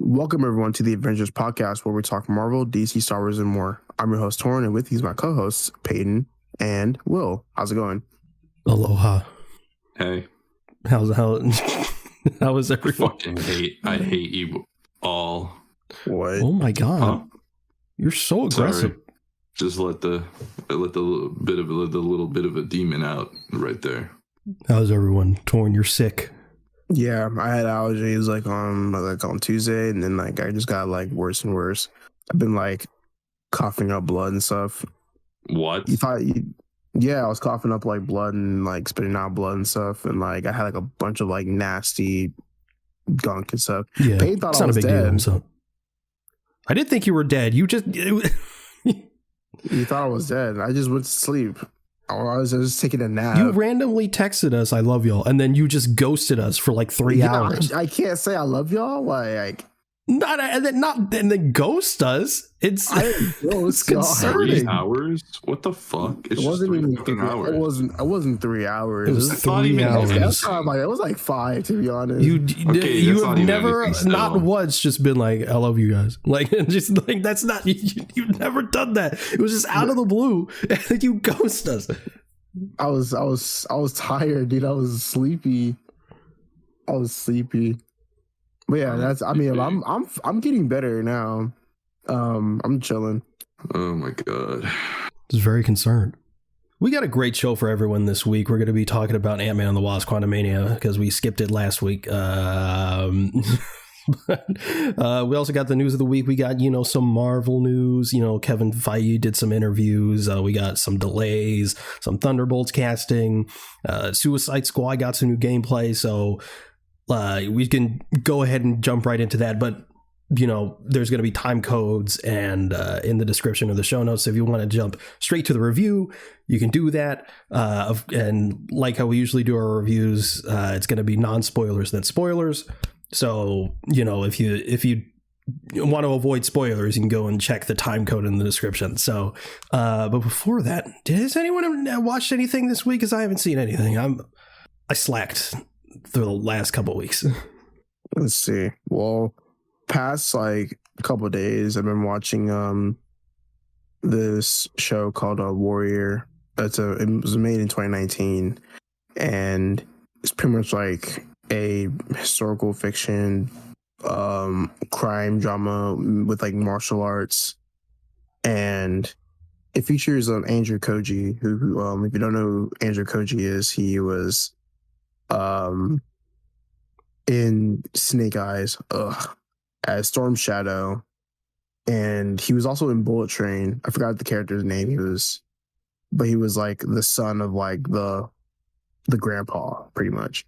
Welcome everyone to the Avengers podcast, where we talk Marvel, DC, Star Wars, and more. I'm your host Torrin, and with me is my co-hosts Peyton and Will. How's it going? Aloha. Hey. How is everyone? I hate you all. What? Oh my god. Huh? You're so aggressive. Sorry. Just let the little bit of a demon out right there. How's everyone? Torn, you're sick. Yeah, I had allergies on Tuesday, and then I just got worse and worse. I've been coughing up blood and stuff. What? Yeah, I was coughing up blood and spitting out blood and stuff, and I had a bunch of nasty gunk and stuff. Yeah, Peyton thought it's I not was a big dead. deal. So. I didn't think you were dead. You just You thought I was dead. I just went to sleep. I was just taking a nap. You randomly texted us, "I love y'all," and then you just ghosted us for 3 hours. I can't say I love y'all. And then ghost us. It's concerning. 3 hours? What the fuck? It wasn't even 3 hours. It wasn't 3 hours. It was 3 hours. It was 5, to be honest. You have never, not once, just been I love you guys. That's not, you've never done that. It was just out of the blue, and then you ghost us. I was tired, dude. I was sleepy. But yeah, I'm getting better now. I'm chilling. Oh my god. I was very concerned. We got a great show for everyone this week. We're going to be talking about Ant-Man and the Wasp: Quantumania because we skipped it last week. We also got the news of the week. We got, some Marvel news. Kevin Feige did some interviews. We got some delays, some Thunderbolts casting. Suicide Squad got some new gameplay. So we can go ahead and jump right into that. But there's going to be time codes and in the description of the show notes. So if you want to jump straight to the review, you can do that. And like how we usually do our reviews, it's going to be non-spoilers than spoilers. So, if you want to avoid spoilers, you can go and check the time code in the description. So, but before that, has anyone watched anything this week? Because I haven't seen anything. I slacked through the last couple of weeks. Let's see. Well, past a couple of days, I've been watching this show called Warrior. It was made in 2019, and it's pretty much a historical fiction crime drama with martial arts, and it features Andrew Koji, who if you don't know who Andrew Koji is, he was in Snake Eyes as Storm Shadow, and he was also in Bullet Train. I forgot the character's name. He was the son of the grandpa, pretty much.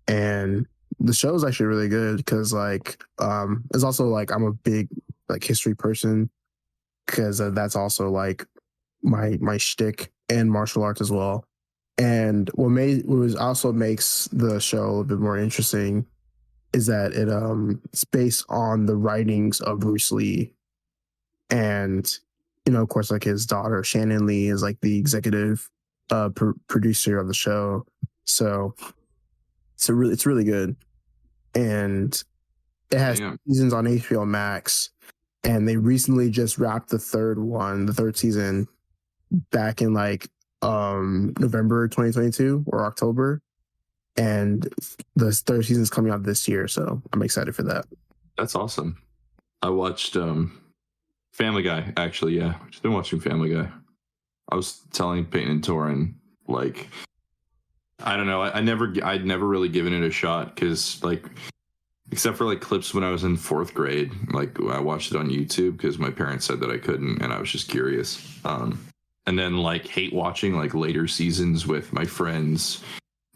And the show is actually really good because it's also I'm a big history person, because that's also my shtick, and martial arts as well. And what also makes the show a little bit more interesting is that it's based on the writings of Bruce Lee, and of course his daughter Shannon Lee is the executive producer of the show. So it's really good, and it has seasons on HBO Max, and they recently just wrapped the third season back in November 2022 or October, and the third season is coming out this year, so I'm excited for that. That's awesome. I watched Family Guy, actually. Yeah, I've just been watching Family Guy. I was telling Peyton and Torrin, I don't know, I'd never really given it a shot, because except for clips when I was in 4th grade, I watched it on YouTube because my parents said that I couldn't, and I was just curious. And then hate watching later seasons with my friends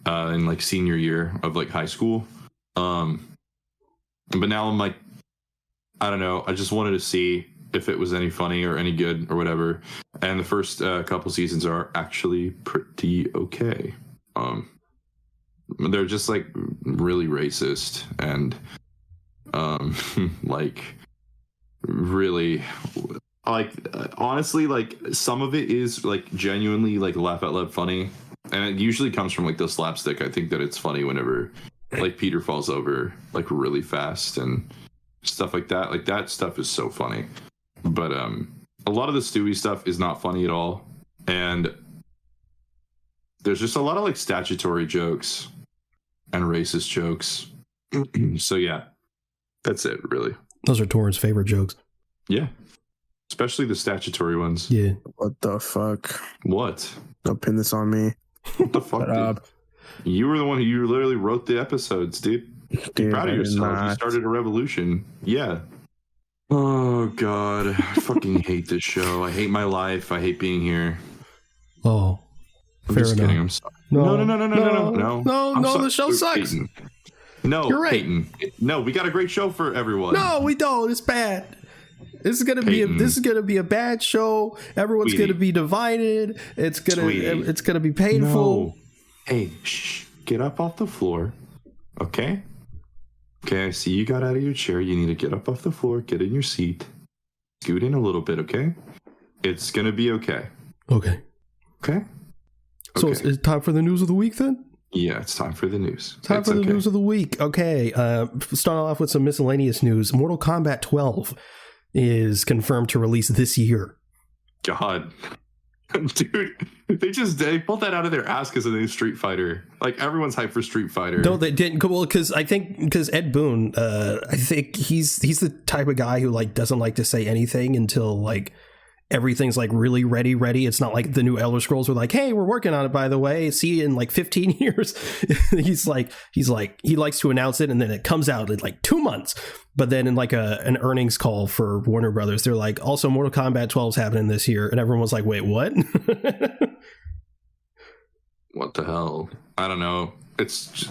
in senior year of high school. But now I'm I don't know, I just wanted to see if it was any funny or any good or whatever. And the first couple seasons are actually pretty okay. They're just really racist and really honestly, some of it is genuinely laugh out loud funny, and it usually comes from the slapstick. I think that it's funny whenever Peter falls over really fast, and stuff like that. Like that stuff is so funny. But a lot of the Stewie stuff is not funny at all. And there's just a lot of like statutory jokes and racist jokes. So yeah, that's it really. Those are Torrance' favorite jokes. Yeah. Especially the statutory ones. Yeah. What the fuck? What? Don't pin this on me. What the fuck, dude? You were the one who literally wrote the episodes, dude. Be proud of yourself. You started a revolution. Yeah. Oh God, I fucking hate this show. I hate my life. I hate being here. Oh, I'm fair just enough. kidding. I'm sorry. No. The show sucks. Peyton. No, you're right. Peyton. No, we got a great show for everyone. No, we don't. It's bad. This is gonna be a bad show. Everyone's gonna be divided. It's gonna be painful. No. Hey, shh! Get up off the floor, okay? Okay, I see you got out of your chair. You need to get up off the floor, get in your seat, scoot in a little bit, okay? It's gonna be okay. Okay. Okay. So it's time for the news of the week then? Yeah, it's time for the news. Time for the news of the week. Okay. Starting off with some miscellaneous news. Mortal Kombat 12 is confirmed to release this year. God. Dude, they pulled that out of their ass because of the new Street Fighter. Like, everyone's hyped for Street Fighter. No, they didn't. Well, because Ed Boon, I think he's the type of guy who like doesn't like to say anything until like everything's like really ready. It's not like the new Elder Scrolls were like, hey, we're working on it, by the way. See you in like 15 years. He likes to announce it and then it comes out in like 2 months. But then in like an earnings call for Warner Brothers, they're like, also Mortal Kombat 12 is happening this year. And everyone was like, wait, what? What the hell? I don't know. It's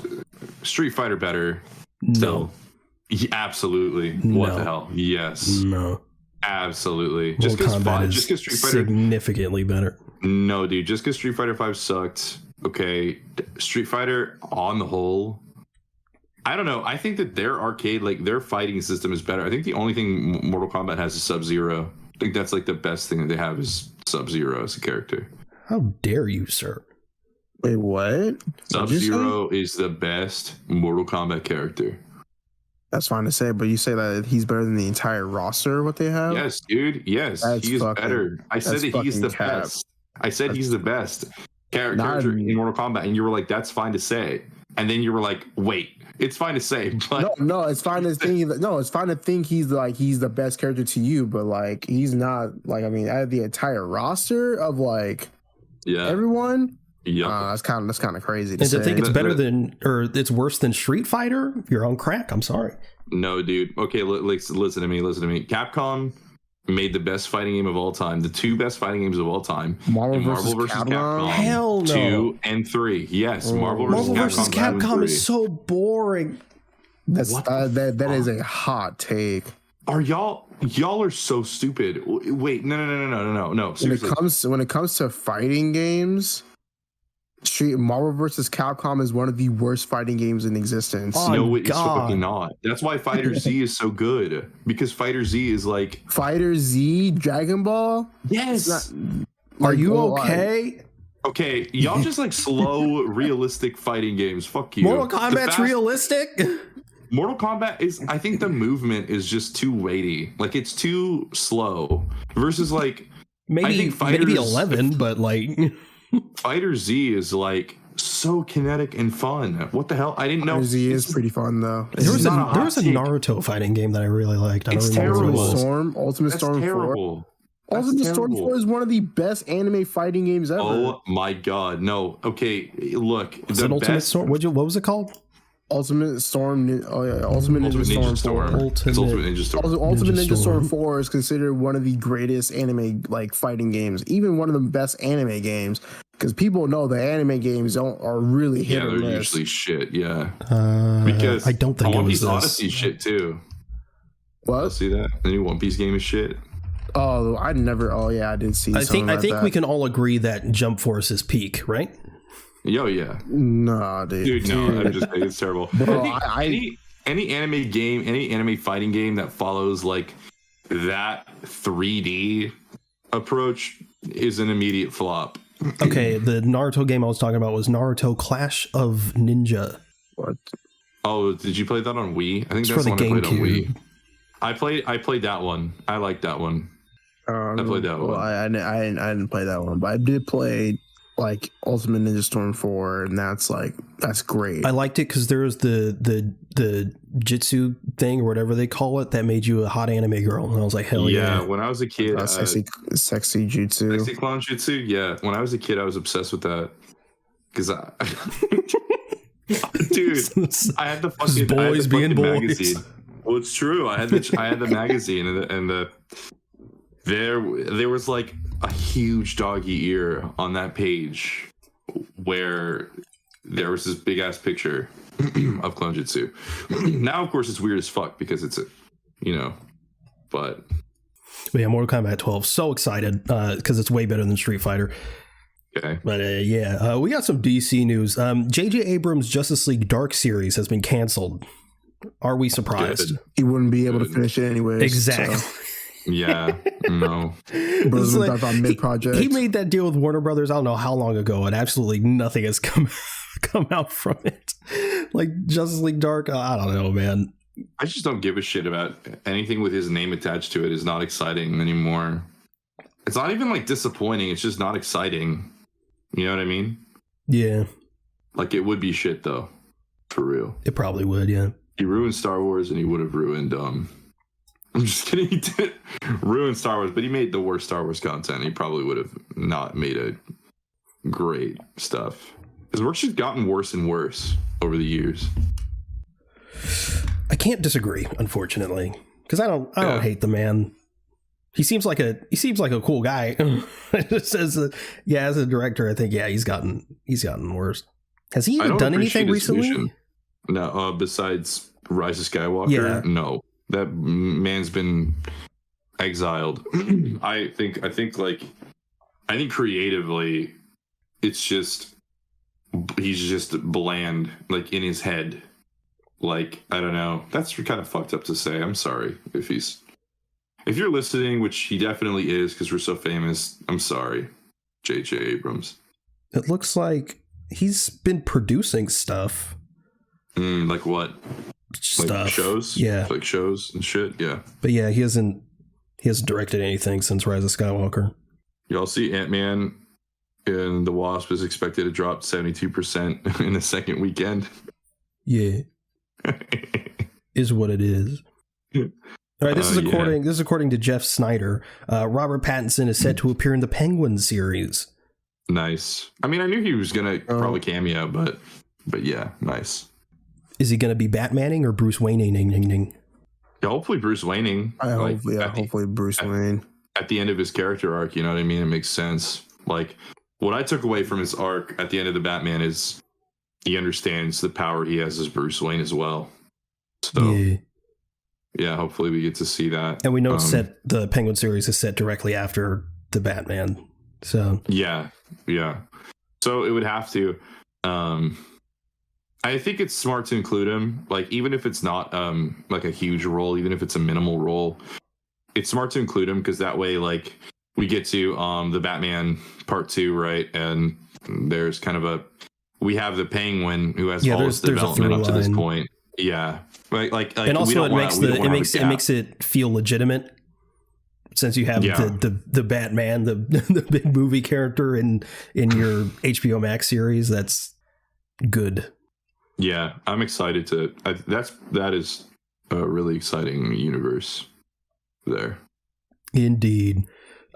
Street Fighter better. No. So, absolutely. What the hell? Yes. No. Absolutely. Just because Street Fighter significantly better. No, dude. Just because Street Fighter 5 sucked. Okay, Street Fighter on the whole, I don't know. I think that their arcade, like their fighting system, is better. I think the only thing Mortal Kombat has is Sub-Zero. I think that's like the best thing that they have is Sub-Zero as a character. How dare you, sir? Wait, what? Sub-Zero is the best Mortal Kombat character. That's fine to say, but you say that he's better than the entire roster, what they have? Yes, dude. Yes, he's better. I said that he's the best. I said he's the best character in Mortal Kombat, and you were like, that's fine to say. And then you were like, wait, it's fine to say. But no, it's fine to think. No, it's fine to think he's the best character to you, but like he's not. Like, I mean, out of the entire roster of like everyone. Yeah, that's kind of crazy to say. And to think it's better than, or it's worse than Street Fighter, you're on crack. I'm sorry. No, dude. Okay, listen to me. Capcom made the best fighting game of all time. The two best fighting games of all time. Marvel vs. Capcom. Hell no. 2 and 3. Yes, Marvel vs. Capcom is so boring. That is a hot take. Are y'all are so stupid. Wait, no. Seriously. When it comes to fighting games, Marvel vs. Capcom is one of the worst fighting games in existence. Oh, no, it's fucking not. That's why Fighter Z is so good. Because Fighter Z is like Fighter Z, Dragon Ball. Yes. Are you okay? Okay, y'all just like slow, realistic fighting games. Fuck you. Mortal Kombat's realistic. Mortal Kombat is. I think the movement is just too weighty. Like it's too slow. Versus like maybe 11, but like. Fighter Z is like so kinetic and fun. What the hell? I didn't know. Fighter Z is pretty fun though. There was a Naruto fighting game that I really liked. It's terrible. Ultimate Storm 4. Ultimate Storm 4 is one of the best anime fighting games ever. Oh my god, no. Okay, look. Was it Ultimate Storm? What was it called? Ultimate Ninja Storm 4. Ultimate Ninja Storm 4 is considered one of the greatest anime like fighting games, even one of the best anime games, because people know the anime games are really hit or miss. They're usually shit. Yeah, because I don't think One Piece Odyssey shit too. What? See that the new One Piece game is shit. Oh, I did see. I think we can all agree that Jump Force is peak, right? Yo, yeah. No, dude. No, I'm just saying it's terrible. Bro, any anime game, any anime fighting game that follows like that 3D approach is an immediate flop. Okay, the Naruto game I was talking about was Naruto Clash of Ninja. What? Oh, did you play that on Wii? I think that's the one I played on Wii. I played that one. I like that one. I played that one. I didn't play that one, but I did play like Ultimate Ninja Storm 4, and that's great. I liked it because there was the jitsu thing or whatever they call it that made you a hot anime girl, and I was like, hell yeah. Yeah, when I was a kid, sexy jutsu, sexy clown jutsu. Yeah, when I was a kid, I was obsessed with that because dude, I had the fucking boys being boys. Magazine. Well, it's true. I had the magazine and there was like a huge doggy ear on that page where there was this big ass picture of clone jutsu. Now, of course, it's weird as fuck because it's but yeah, Mortal Kombat 12. So excited because it's way better than Street Fighter. Okay. But we got some DC news. J.J. Abrams' Justice League Dark series has been canceled. Are we surprised? Good. He wouldn't be able to finish it anyways. Exactly. So. Yeah, no. Like, mid-project. He made that deal with Warner Brothers, I don't know how long ago, and absolutely nothing has come out from it. Like Justice League Dark, I don't know, man. I just don't give a shit about anything with his name attached to it. Is not exciting anymore. It's not even like disappointing. It's just not exciting. You know what I mean? Yeah. Like it would be shit though, for real. It probably would, yeah. He ruined Star Wars, and he would have ruined. I'm just kidding. He didn't ruin Star Wars, but he made the worst Star Wars content. He probably would have not made a great stuff. His work's just gotten worse and worse over the years. I can't disagree, unfortunately, because I don't hate the man. He seems like a cool guy. Just as a director, I think he's gotten worse. Has he even done anything recently? No, besides Rise of Skywalker, no. That man's been exiled. I think creatively, it's just he's just bland, like in his head. Like I don't know. That's kind of fucked up to say. I'm sorry if you're listening, which he definitely is because we're so famous. I'm sorry, J.J. Abrams. It looks like he's been producing stuff. Like what? Stuff. Like shows? Yeah. Like shows and shit? Yeah. But yeah, he hasn't directed anything since Rise of Skywalker. Y'all see Ant-Man and the Wasp is expected to drop 72% in the second weekend? Yeah. Is what it is. All right, this is according to Jeff Snyder. Robert Pattinson is set to appear in the Penguin series. Nice. I mean, I knew he was going to probably cameo, but yeah, nice. Is he going to be Batmaning or Bruce Wayne-ing? Yeah, hopefully Bruce Wayne-ing. Hopefully Bruce Wayne. At the end of his character arc, you know what I mean? It makes sense. Like, what I took away from his arc at the end of the Batman is he understands the power he has as Bruce Wayne as well. So, yeah, hopefully we get to see that. And we know the Penguin series is set directly after the Batman. So yeah. So it would have to. I think it's smart to include him. Like even if it's not like a huge role, even if it's a minimal role, it's smart to include him because that way, like we get to the Batman Part 2, right? And there's kind of we have the Penguin who has all this development up to this point. Yeah, like and also it makes it feel legitimate since you have the Batman, the big movie character in your HBO Max series. That's good. Yeah, I'm excited that is a really exciting universe there. Indeed.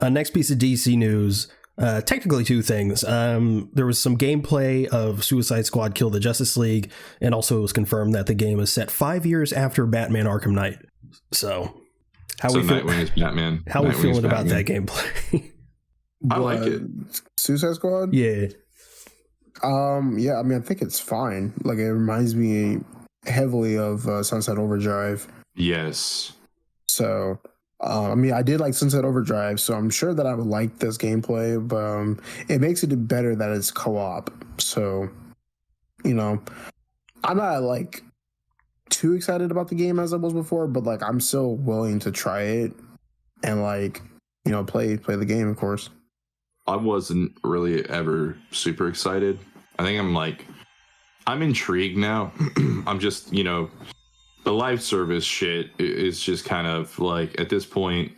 Next piece of DC news. Technically two things. There was some gameplay of Suicide Squad Kill the Justice League, and also it was confirmed that the game is set 5 years after Batman Arkham Knight. So Nightwing is Batman. How are we feeling about that gameplay? I like it. Suicide Squad? Yeah. Yeah, I mean, I think it's fine. Like, it reminds me heavily of Sunset Overdrive. Yes. So, I mean, I did like Sunset Overdrive, so I'm sure that I would like this gameplay, but it makes it better that it's co-op. So, you know, I'm not, like, too excited about the game as I was before, but, like, I'm still willing to try it and, like, you know, play the game, of course. I wasn't really ever super excited. I think I'm intrigued now. I'm just, you know, the live service shit is just kind of like, at this point,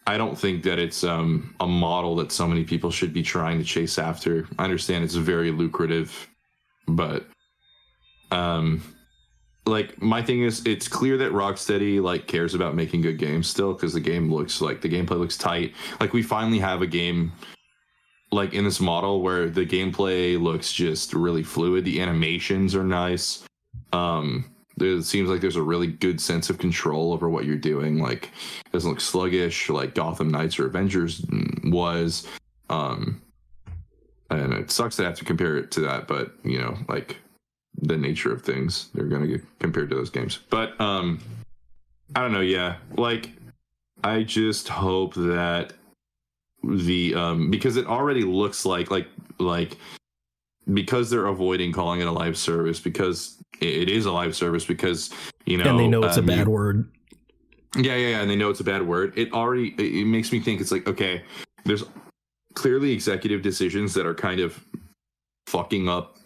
I don't think that it's a model that so many people should be trying to chase after. I understand it's very lucrative, but like, my thing is, it's clear that Rocksteady like cares about making good games still, because the gameplay looks tight. Like, we finally have a game like in this model where the gameplay looks just really fluid. The animations are nice. It seems like there's a really good sense of control over what you're doing. Like, it doesn't look sluggish like Gotham Knights or Avengers was. And it sucks to have to compare it to that, but you know, like, the nature of things, they're going to get compared to those games. But I don't know. Yeah, like, I just hope that because it already looks like because they're avoiding calling it a live service, because it is a live service, because, you know, and they know it's a bad word. Yeah, and they know it's a bad word. It makes me think it's like, okay, there's clearly executive decisions that are kind of fucking up,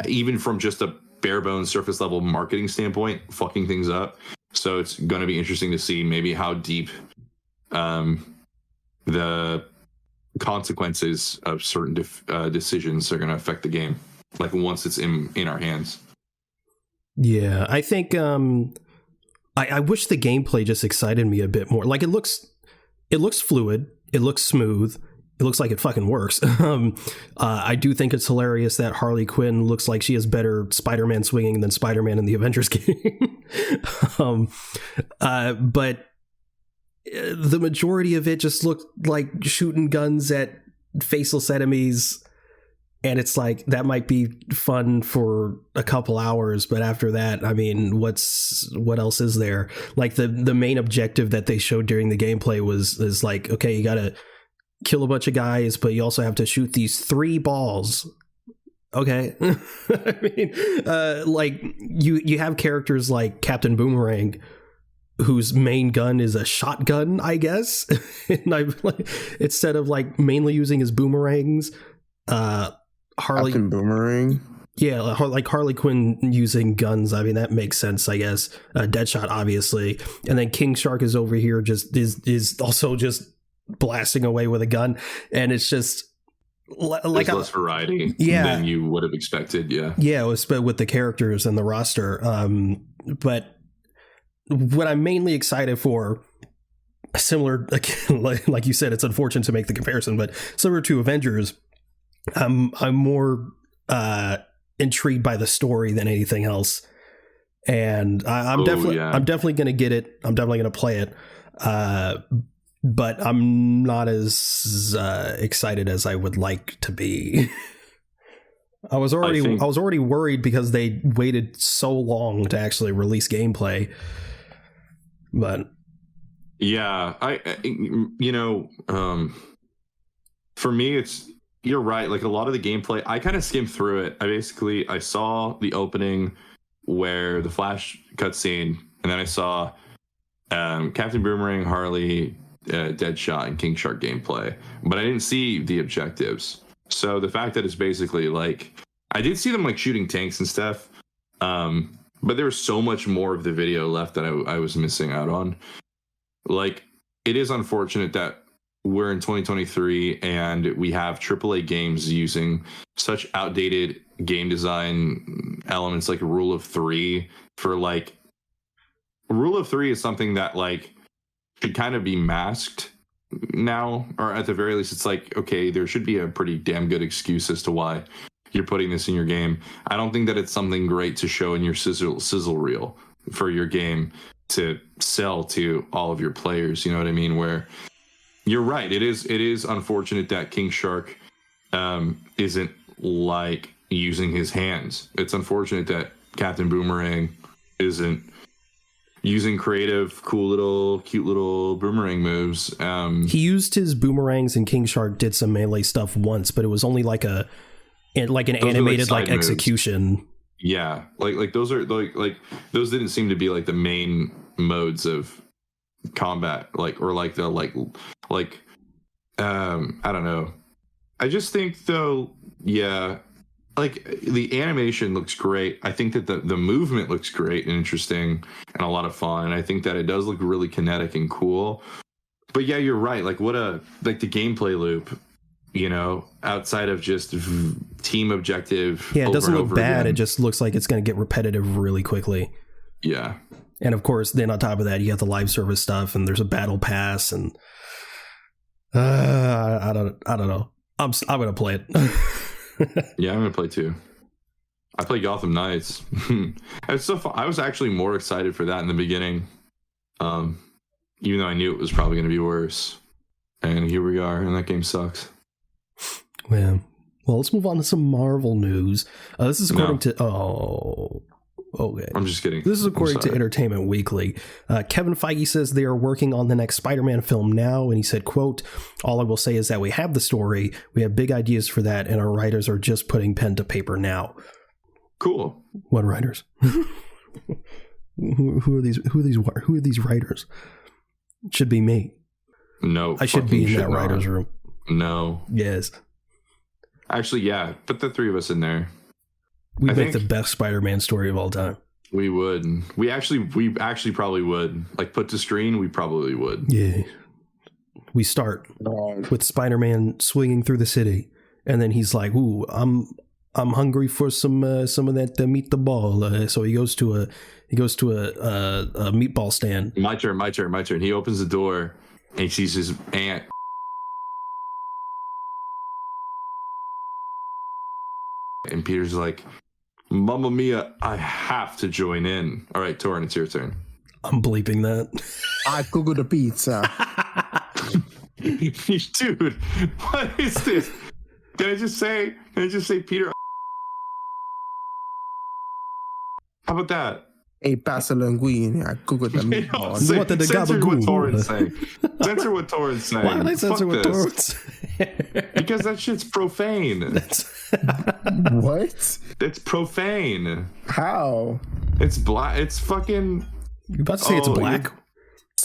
even from just a bare bones surface level marketing standpoint, fucking things up. So it's going to be interesting to see maybe how deep the consequences of certain decisions are going to affect the game, like, once it's in our hands. Yeah, I think I wish the gameplay just excited me a bit more. Like, it looks fluid, it looks smooth, it looks like it fucking works. I do think it's hilarious that Harley Quinn looks like she has better Spider-Man swinging than Spider-Man in the Avengers game. But the majority of it just looked like shooting guns at faceless enemies, and it's like, that might be fun for a couple hours, but after that, I mean, what else is there? Like, the main objective that they showed during the gameplay is like, okay, you gotta kill a bunch of guys, but you also have to shoot these 3 balls. Okay. I mean, like, you have characters like Captain Boomerang, whose main gun is a shotgun, I guess. And instead of like mainly using his boomerangs, Captain Boomerang. Yeah, like Harley Quinn using guns. I mean, that makes sense, I guess. Deadshot, obviously, and then King Shark is over here, just is also just blasting away with a gun, and it's just like there's less variety than you would have expected. Yeah, it was with the characters and the roster. But what I'm mainly excited for, similar, like you said, it's unfortunate to make the comparison, but similar to Avengers, I'm more intrigued by the story than anything else, and I'm definitely gonna get it. I'm definitely gonna play it, but I'm not as excited as I would like to be. I was already worried because they waited so long to actually release gameplay. But yeah, for me, you're right. Like, a lot of the gameplay, I kind of skimmed through it. I saw the opening where the Flash cutscene, and then I saw Captain Boomerang, Harley, Deadshot, and King Shark gameplay, but I didn't see the objectives. So the fact that it's basically like, I did see them like shooting tanks and stuff, but there was so much more of the video left that I was missing out on. Like, it is unfortunate that we're in 2023 and we have AAA games using such outdated game design elements like Rule of 3 for like, Rule of 3 is something that like should kind of be masked now, or at the very least, it's like, okay, there should be a pretty damn good excuse as to why you're putting this in your game. I don't think that it's something great to show in your sizzle reel for your game to sell to all of your players. You know what I mean? Where you're right, it is unfortunate that King Shark isn't like using his hands. It's unfortunate that Captain Boomerang isn't using creative, cute little boomerang moves. He used his boomerangs, and King Shark did some melee stuff once, but it was only like an animated like execution. Yeah, like those are like those didn't seem to be like the main modes of combat, or like the I don't know. I just think though, yeah, like the animation looks great. I think that the movement looks great and interesting and a lot of fun. I think that it does look really kinetic and cool. But yeah, you're right. Like the gameplay loop, outside of just team objective. Yeah, it doesn't look bad. Again. It just looks like it's going to get repetitive really quickly. Yeah. And of course, then on top of that, you got the live service stuff, and there's a battle pass, and I don't know. I'm gonna play it. Yeah, I'm gonna play too. I played Gotham Knights. It's so fun. I was actually more excited for that in the beginning, even though I knew it was probably gonna be worse. And here we are, and that game sucks. Yeah. Well, let's move on to some Marvel news. This is according to okay. I'm just kidding. This is according to Entertainment Weekly. Kevin Feige says they are working on the next Spider-Man film now, and he said, quote, "All I will say is that we have the story, we have big ideas for that, and our writers are just putting pen to paper now." Cool. What writers? Who are these writers? It should be me. No. I should be in that writer's room. No. Yes. Actually, yeah. Put the three of us in there. We make the best Spider-Man story of all time. We would. We actually probably would. Like, put to screen, we probably would. Yeah. We start with Spider-Man swinging through the city, and then he's like, "Ooh, I'm hungry for some of that meatball." So he goes to a meatball stand. My turn. He opens the door and he sees his aunt. And Peter's like, "Mamma mia, I have to join in." All right, Torrin, it's your turn. I'm bleeping that. I googled the pizza. Dude, what is this? Can I just say Peter? How about that? A pasta linguine. I googled the meatballs. What did the censor what Torrin's saying. Censor what Torrin's saying. Why would I censor what Torrin's saying? Because that shit's profane. What? It's profane. How? It's black. It's fucking. You about to say it's black?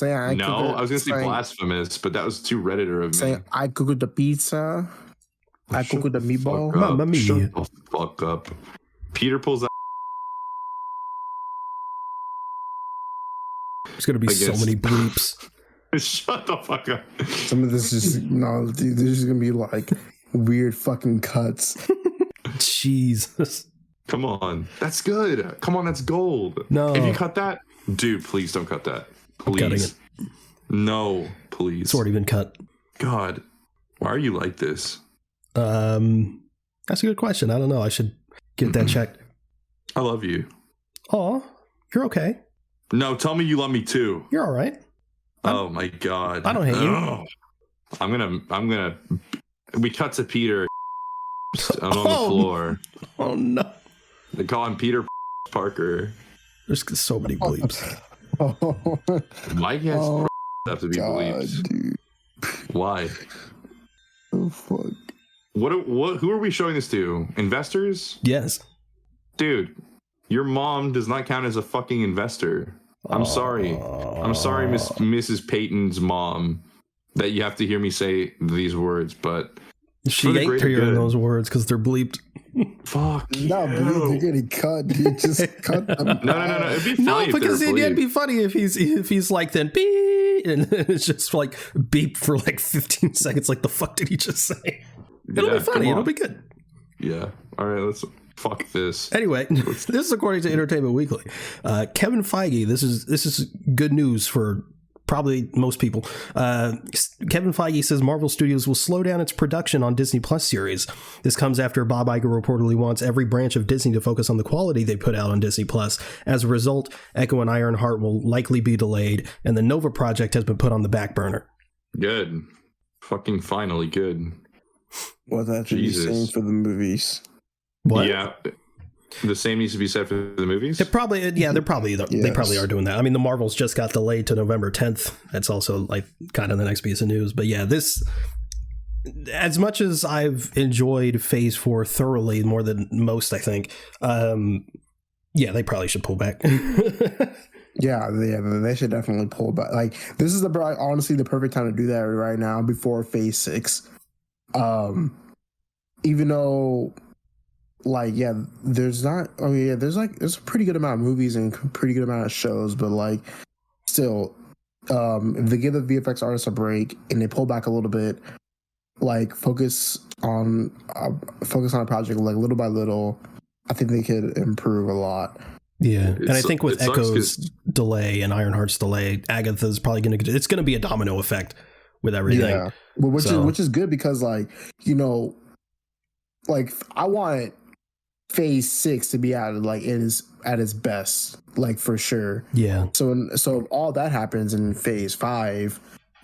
I was gonna say blasphemous, but that was too Redditor of me. I googled the pizza. I googled the meatball. Mamma mia. Shut the fuck up. Peter pulls out. There's gonna be so many bleeps. Shut the fuck up. Some of this is dude, there's just gonna be like weird fucking cuts. Jesus. Come on. That's good. Come on, that's gold. No. If you cut that, dude, please don't cut that. Please. I'm cutting it. No, please. It's already been cut. God. Why are you like this? That's a good question. I don't know. I should get that checked. I love you. Oh, you're okay. No, tell me you love me too. You're all right. Oh my God. I don't hate you. I'm gonna. We cut to Peter on the floor. Oh no. They call him Peter Parker. There's so many bleeps. Why does have to be bleeps? Dude. Why? Oh fuck. What? Who are we showing this to? Investors? Yes. Dude, your mom does not count as a fucking investor. I'm sorry. I'm sorry, Mrs. Payton's mom, that you have to hear me say these words, but she ain't hearing those words because they're bleeped. Fuck. No, they're getting cut. Dude, just cut them. No. It'd be funny. No, because it'd be funny if he's like then beep, and it's just like beep for like 15 seconds. Like the fuck did he just say? It'll be funny. It'll be good. Yeah. All right. Let's. Fuck this. Anyway, this is according to Entertainment Weekly. Kevin Feige, this is good news for probably most people. Kevin Feige says Marvel Studios will slow down its production on Disney Plus series. This comes after Bob Iger reportedly wants every branch of Disney to focus on the quality they put out on Disney Plus. As a result, Echo and Ironheart will likely be delayed, and the Nova project has been put on the back burner. Good. Fucking finally good. Well, that's what you're saying for the movies. What? Yeah, the same needs to be said for the movies. They probably are doing that. I mean, the Marvels just got delayed to November 10th. That's also like kind of the next piece of news. But yeah, this, as much as I've enjoyed Phase 4 thoroughly, more than most, I think. Yeah, they probably should pull back. Yeah, they should definitely pull back. Like, this is honestly the perfect time to do that right now before Phase 6. Even though like, yeah, there's not. Oh yeah, there's a pretty good amount of movies and pretty good amount of shows, but like, still, if they give the VFX artists a break and they pull back a little bit, like focus on a project like little by little, I think they could improve a lot. Yeah, and I think with Echo's delay and Ironheart's delay, Agatha's probably it's going to be a domino effect with everything. Yeah, which is good because, like, you know, like I want Phase 6 to be at its best, like for sure. Yeah. So if all that happens in Phase 5,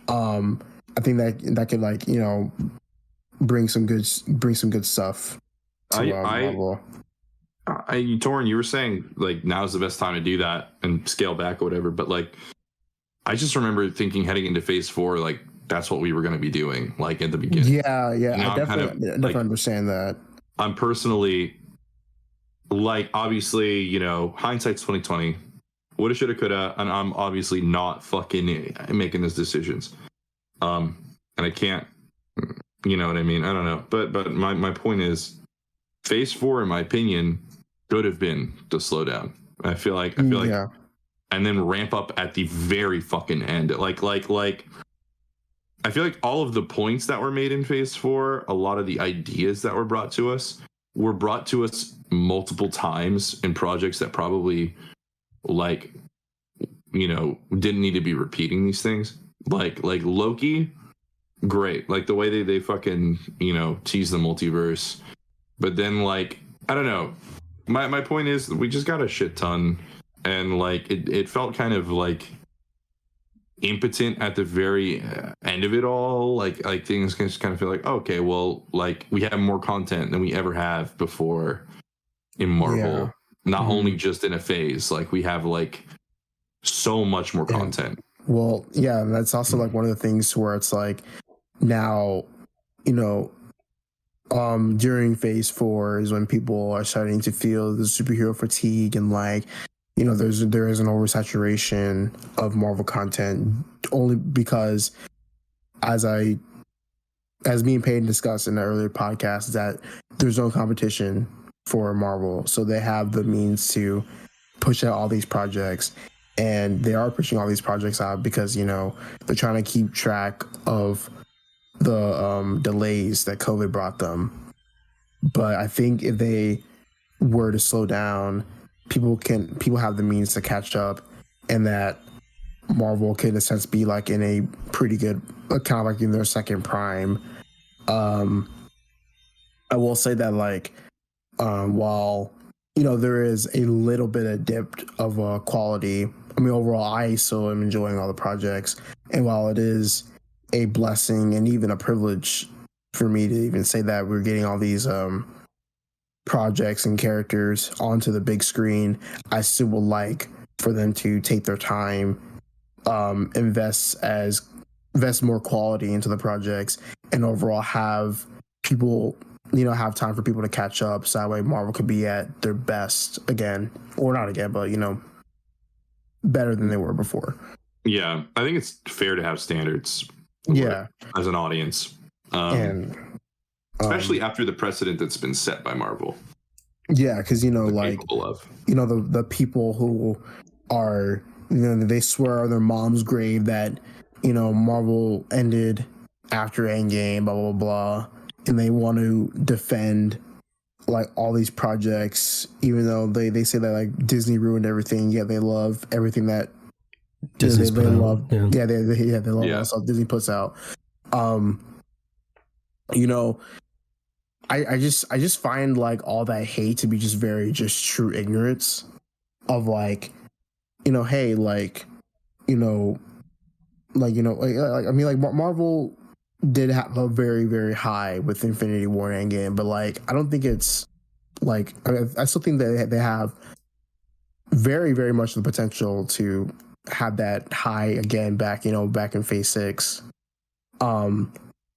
I think that could, like, you know, bring some good stuff to Marvel. Torrin, you were saying like now's the best time to do that and scale back or whatever, but like I just remember thinking heading into Phase 4, like that's what we were going to be doing, like at the beginning. Yeah, I definitely understand that. I'm personally, like, obviously, you know, hindsight's 2020. Woulda, shoulda, coulda, and I'm obviously not fucking making those decisions. And I can't, you know what I mean? I don't know, but my point is, Phase 4, in my opinion, could have been the slowdown. I feel like, yeah. And then ramp up at the very fucking end. Like, I feel like all of the points that were made in Phase 4, a lot of the ideas that were brought to us multiple times in projects that probably, like, you know, didn't need to be repeating these things. Like Loki, great. Like the way they fucking, you know, tease the multiverse. But then, like, I don't know. My point is, we just got a shit ton, and like it felt kind of like impotent at the very end of it all. Like things can just kind of feel like, okay, well, like we have more content than we ever have before in Marvel. Yeah. Not only just in a phase, like we have like so much more content. Well, yeah, and that's also like one of the things where it's like now, you know, during Phase 4 is when people are starting to feel the superhero fatigue, and like, you know, there is an oversaturation of Marvel content, only because as me and Peyton discussed in the earlier podcast, that there's no competition for Marvel, so they have the means to push out all these projects, and they are pushing all these projects out because, you know, they're trying to keep track of the delays that COVID brought them. But I think if they were to slow down, people have the means to catch up, and that Marvel can in a sense be like in a pretty good, kind of like in their second prime. I will say that, like, while, you know, there is a little bit of dip of quality, I mean, overall, I still am enjoying all the projects, and while it is a blessing and even a privilege for me to even say that we're getting all these projects and characters onto the big screen, I still would like for them to take their time, invest more quality into the projects, and overall have people, you know, have time for people to catch up, so that way Marvel could be at their best again, or not again, but, you know, better than they were before. Yeah, I think it's fair to have standards. Yeah, as an audience, and especially after the precedent that's been set by Marvel. Yeah, because, you know, like, you know, the people who are, you know, they swear on their mom's grave that, you know, Marvel ended after Endgame, blah blah blah, and they want to defend like all these projects, even though they say that like Disney ruined everything. Yeah, they love everything that Disney love. Yeah, they love all the stuff Disney puts out. You know, I just find like all that hate to be just very just true ignorance of, like, you know, hey, like, you know, like, you know, like I mean, like Marvel did have a very, very high with Infinity War and Endgame, but like I don't think it's like, I still think that they have very, very much the potential to have that high again back, you know, back in Phase 6.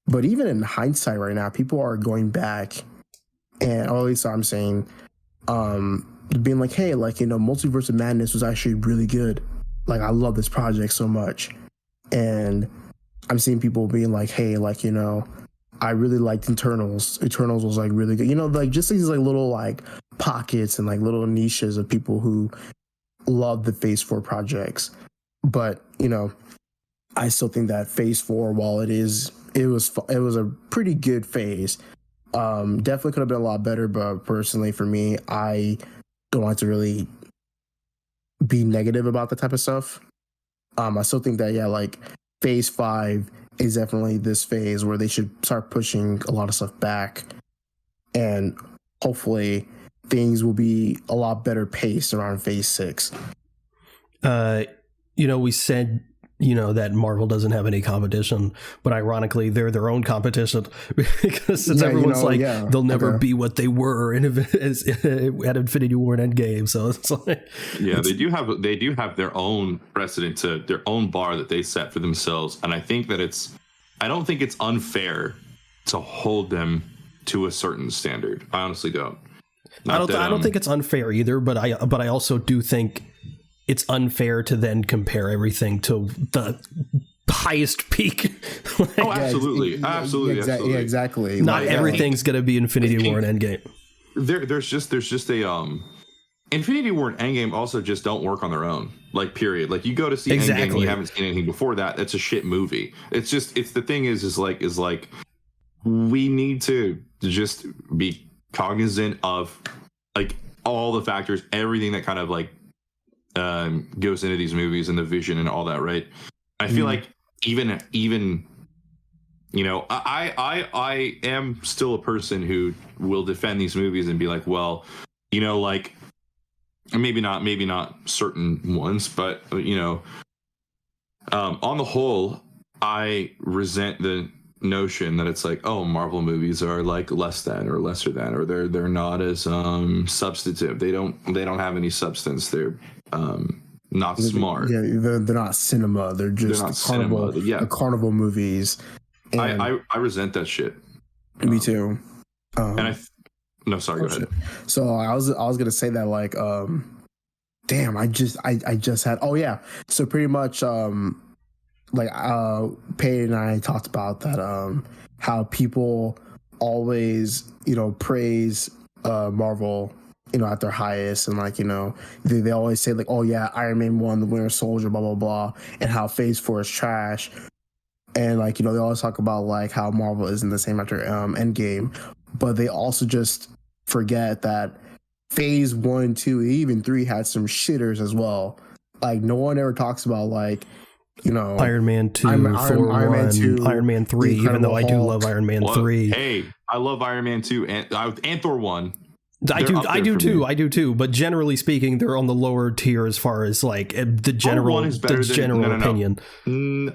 But even in hindsight right now, people are going back, and or at least I'm saying, being like, hey, like, you know, Multiverse of Madness was actually really good. Like, I love this project so much. And I'm seeing people being like, hey, like, you know, I really liked Eternals. Eternals was like really good. You know, like just these like little like pockets and like little niches of people who love the Phase 4 projects. But, you know, I still think that Phase 4, while it was a pretty good phase. Definitely could have been a lot better, but personally for me, I don't like to really be negative about that type of stuff. I still think that, yeah, like Phase 5 is definitely this phase where they should start pushing a lot of stuff back, and hopefully things will be a lot better paced around Phase 6. You know, we said, you know, that Marvel doesn't have any competition, but ironically they're their own competition, because since everyone's they'll never be what they were at Infinity War and Endgame. So it's like, yeah, they do have their own precedent, to their own bar that they set for themselves, and I don't think it's unfair to hold them to a certain standard. I honestly don't. I don't think it's unfair either, but I also do think it's unfair to then compare everything to the highest peak. Like, absolutely. Exactly. Not everything's going to be Infinity War and Endgame. There's just a Infinity War and Endgame also just don't work on their own. Like, period. Like, you go to see Endgame and you haven't seen anything before that, that's a shit movie. It's the thing is like we need to just be cognizant of like all the factors, everything that kind of like goes into these movies and the vision and all that, right? I feel like even you know, I am still a person who will defend these movies and be like, well, you know, like maybe not certain ones, but you know, on the whole, I resent the notion that it's like, oh, Marvel movies are like less than or lesser than, or they're not as substantive. They don't have any substance. They're not smart. Yeah, they're not cinema. They're just carnival movies. And I resent that shit. Me too. And no, sorry, go ahead. So I was gonna say that, like, damn, I just had, oh yeah. So pretty much like Peyton and I talked about that, how people always, you know, praise Marvel, you know, at their highest, and like, you know, they always say like, oh yeah, Iron Man 1, the Winter Soldier, blah blah blah, and how Phase 4 is trash. And like, you know, they always talk about like how Marvel isn't the same after Endgame, but they also just forget that Phase 1, 2, even 3 had some shitters as well. Like, no one ever talks about, like, you know, Iron Man 2, Thor 1, Iron Man 3, even though I do love Iron Man 3. Hey, I love Iron Man 2 and Thor 1. I do too. But generally speaking, they're on the lower tier as far as like the general opinion. No.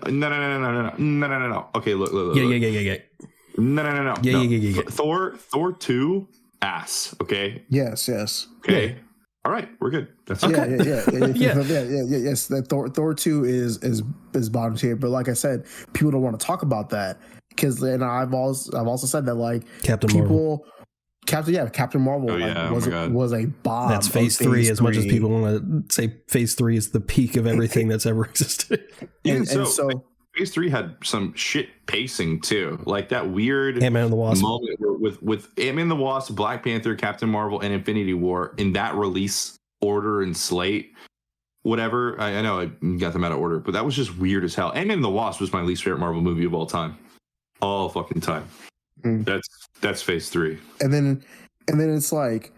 Okay, look. Yeah. No. Yeah. Thor 2, ass. Okay. Yes. Okay. Yeah. All right, we're good. That's okay. Yes. That Thor 2 is bottom tier, but like I said, people don't want to talk about that because, and I've also said that, like, Captain Marvel was a bomb. That's Phase 3 as much as people want to say Phase 3 is the peak of everything that's ever existed. And so Phase 3 had some shit pacing too, like that weird Ant-Man and the Wasp moment with Ant-Man and the Wasp, Black Panther, Captain Marvel, and Infinity War in that release order and slate. Whatever, I know I got them out of order, but that was just weird as hell. Ant-Man and the Wasp was my least favorite Marvel movie of all time. All fucking time. That's Phase 3. And then it's like,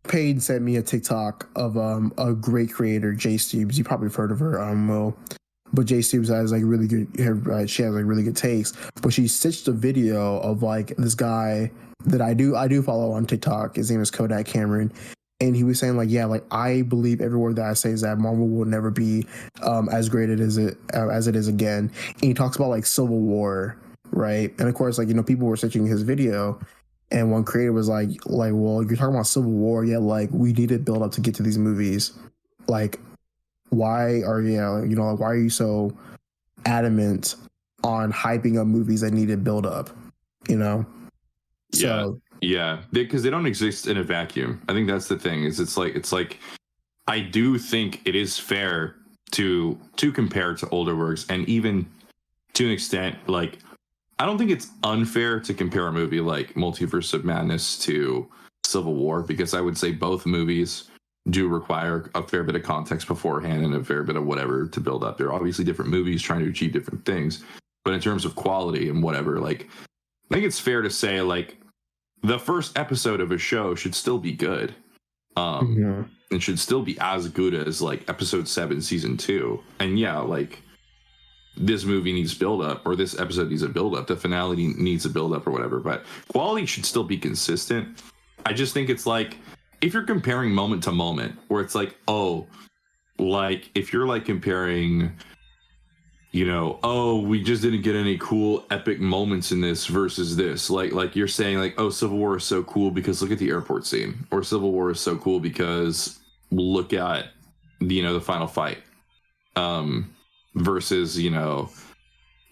Paige sent me a TikTok of a great creator, Jay Stubes. You probably have heard of her, Will. But Jay Stubes has like really good. She has like really good takes. But she stitched a video of like this guy that I do follow on TikTok. His name is Kodak Cameron, and he was saying like, yeah, like I believe every word that I say is that Marvel will never be as great as it is again. And he talks about like Civil War, right? And of course, like, you know, people were searching his video. And one creator was like, well, you're talking about Civil War, yeah, like we need to build up to get to these movies. Like, why are you so adamant on hyping up movies that need to build up? You know? Yeah, because they don't exist in a vacuum. I think that's the thing. It's like I do think it is fair to compare to older works, and even to an extent, like I don't think it's unfair to compare a movie like Multiverse of Madness to Civil War, because I would say both movies do require a fair bit of context beforehand and a fair bit of whatever to build up. They're obviously different movies trying to achieve different things, but in terms of quality and whatever, like, I think it's fair to say, like, the first episode of a show should still be good. It should still be as good as like episode 7, season 2. And yeah, like, this movie needs build up, or this episode needs a build up. The finale needs a build up or whatever, but quality should still be consistent. I just think it's like, if you're comparing moment to moment, where it's like, oh, like if you're like comparing, you know, oh, we just didn't get any cool epic moments in this versus this. Like you're saying like, oh, Civil War is so cool because look at the airport scene, or Civil War is so cool because look at, you know, the final fight. Versus, you know,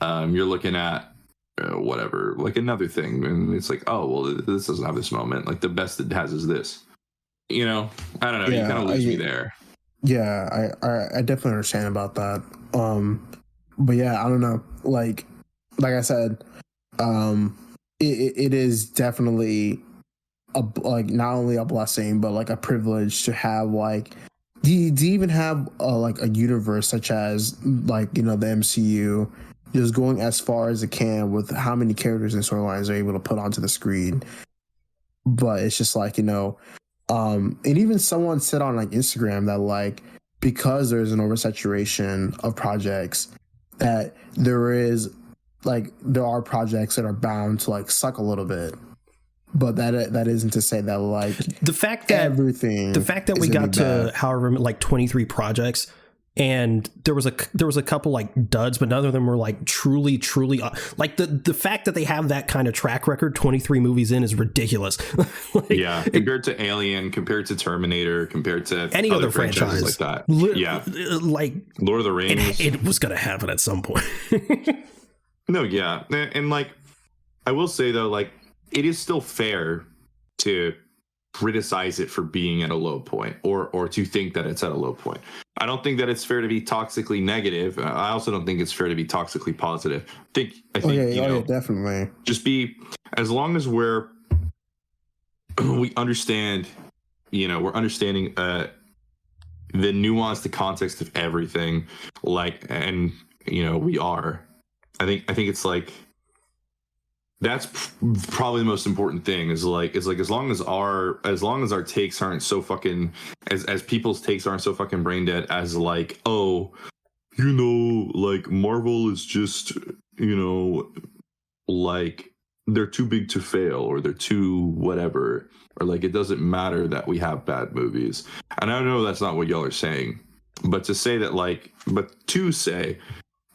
you're looking at whatever, like another thing, and it's like, oh, well, this doesn't have this moment. Like the best it has is this. You know, I don't know. You kind of lose me there. Yeah, I definitely understand about that. But yeah, I don't know. Like I said, it is definitely like not only a blessing, but like a privilege to have like. Do you even have like a universe such as like, you know, the MCU just going as far as it can with how many characters and storylines they're able to put onto the screen? But it's just like, you know, and even someone said on like Instagram that like, because there's an oversaturation of projects, that there are projects that are bound to like suck a little bit. But that isn't to say that like the fact that we got to however like 23 projects, and there was a couple like duds, but none of them were like truly like the fact that they have that kind of track record 23 movies in is ridiculous. Like, yeah, compared to Alien, compared to Terminator, compared to any other franchise like that. Like Lord of the Rings, it was gonna happen at some point. No, yeah, and like I will say though, like, it is still fair to criticize it for being at a low point, or to think that it's at a low point. I don't think that it's fair to be toxically negative. I also don't think it's fair to be toxically positive. I think definitely. Just be, as long as we understand, you know, we're understanding the nuance, the context of everything, like, and you know, we are. I think it's like, that's probably the most important thing is like as long as our takes aren't so fucking as people's takes aren't so fucking brain dead as like, oh, you know, like Marvel is just, you know, like they're too big to fail, or they're too whatever, or like it doesn't matter that we have bad movies. And I know that's not what y'all are saying, but to say that like, but to say,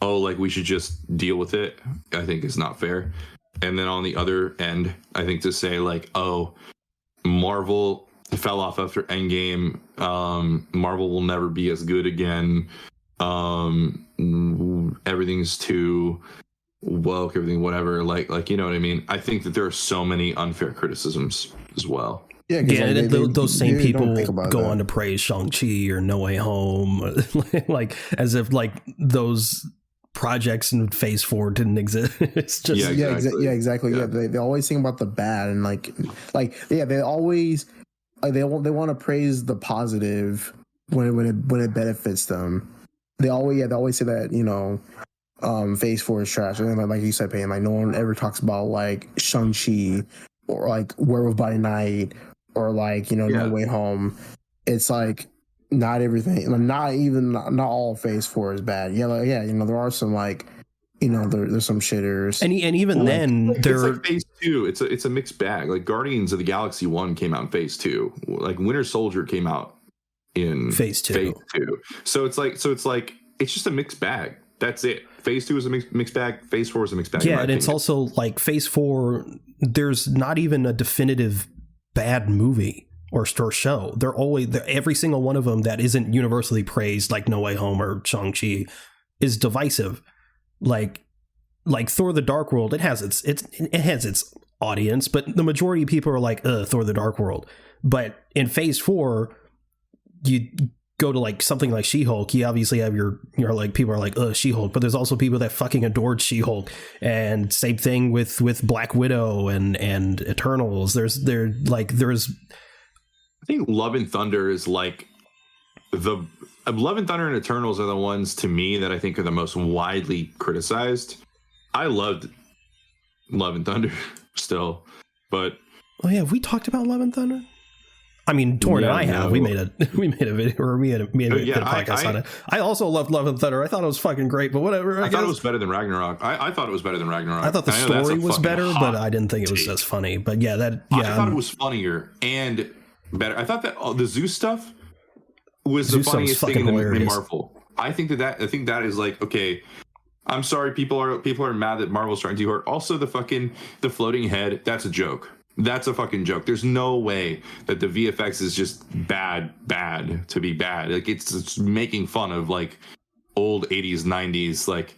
oh, like we should just deal with it, I think is not fair. And then on the other end, I think to say like, oh, Marvel fell off after Endgame. Marvel will never be as good again. Everything's too woke, everything, whatever. Like, you know what I mean? I think that there are so many unfair criticisms as well. Yeah, those same people go on to praise Shang-Chi or No Way Home, like as if like those projects in Phase 4 didn't exist. It's just exactly. Yeah, they always think about the bad, and they always they want to praise the positive when it benefits them. They always say that, you know, Phase 4 is trash, and then like you said, Payne, like no one ever talks about like Shang-Chi or like Werewolf by Night or like, you know, No Way Home. It's like, not everything, not all Phase 4 is bad. You know, there are some like, you know, there's some shitters, and even then, it's like Phase 2. It's a mixed bag. Like Guardians of the Galaxy 1 came out in Phase 2. Like Winter Soldier came out in Phase 2. So it's like it's just a mixed bag. That's it. Phase 2 is a mixed bag. Phase 4 is a mixed bag. Yeah, and it's also like Phase 4. There's not even a definitive bad movie or show. Every single one of them that isn't universally praised, like No Way Home or Shang-Chi, is divisive. Like Thor: The Dark World, it has its audience, but the majority of people are like, Thor: The Dark World. But in Phase 4, go to like something like She-Hulk, you obviously have your like people are like, She-Hulk, but there's also people that fucking adored She-Hulk, and same thing with Black Widow and Eternals. There's I think Love and Thunder is like Love and Thunder and Eternals are the ones to me that I think are the most widely criticized. I loved Love and Thunder still, but oh yeah, have we talked about Love and Thunder? I mean, Torn and I have. We made a video, or we had a podcast on it. I also loved Love and Thunder. I thought it was fucking great, but whatever. I thought it was better than Ragnarok. I thought it was better than Ragnarok. I thought the story was better, but I didn't think it was as funny. But yeah, I thought it was funnier and better. I thought that the Zeus stuff was the funniest thing in Marvel. I think that is like, okay, I'm sorry, people are mad that Marvel's trying too hard. Also, the floating head, that's a joke. That's a fucking joke. There's no way that the VFX is just bad to be bad. Like it's making fun of like old 80s, 90s like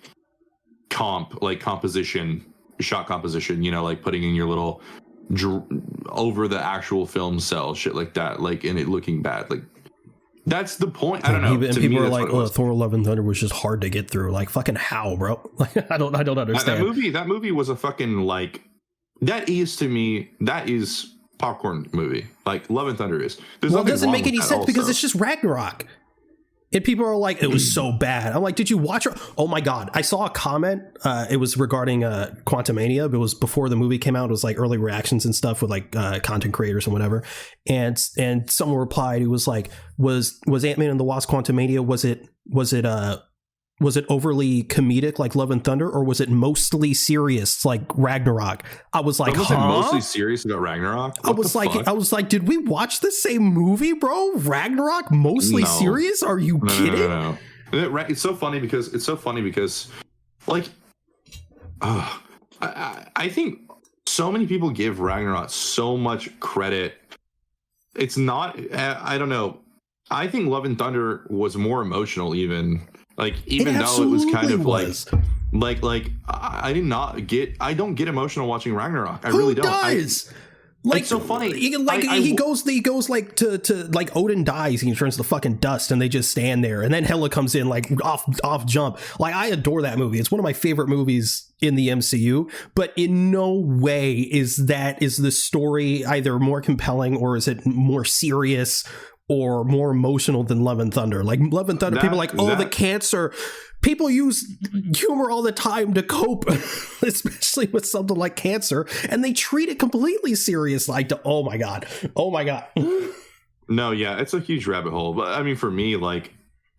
composition, shot composition, you know, like putting in your little over the actual film cell, shit like that, like and it looking bad. Like that's the point. I don't know. And people are like, Thor: Love and Thunder was just hard to get through. Like fucking how, bro? Like I don't understand. That movie was a fucking like. That is popcorn movie. Like Love and Thunder is. Well, it doesn't make any sense because it's just Ragnarok. And people are like, it was so bad. I'm like, did you watch it? Oh my God. I saw a comment. It was regarding Quantumania. It was before the movie came out. It was like early reactions and stuff with like content creators and whatever. And someone replied, it was like, was Ant-Man and the Wasp Quantumania, was it overly comedic like Love and Thunder, or was it mostly serious like Ragnarok? I was like, was it mostly serious about Ragnarok? I was like, did we watch the same movie, bro? Ragnarok mostly serious? Are you kidding? No. It's so funny because like, I think so many people give Ragnarok so much credit. It's not. I don't know. I think Love and Thunder was more emotional even. Like even though it was kind of like I don't get emotional watching Ragnarok. I really don't. Does? Like it's so funny. He goes like to like Odin dies and he turns to fucking dust and they just stand there and then Hela comes in like off jump. Like I adore that movie. It's one of my favorite movies in the MCU, but in no way is the story either more compelling or is it more serious or more emotional than Love and Thunder. Like Love and Thunder, people are like, the cancer. People use humor all the time to cope, especially with something like cancer, and they treat it completely serious. Like, oh my god. No, yeah, it's a huge rabbit hole. But I mean, for me, like,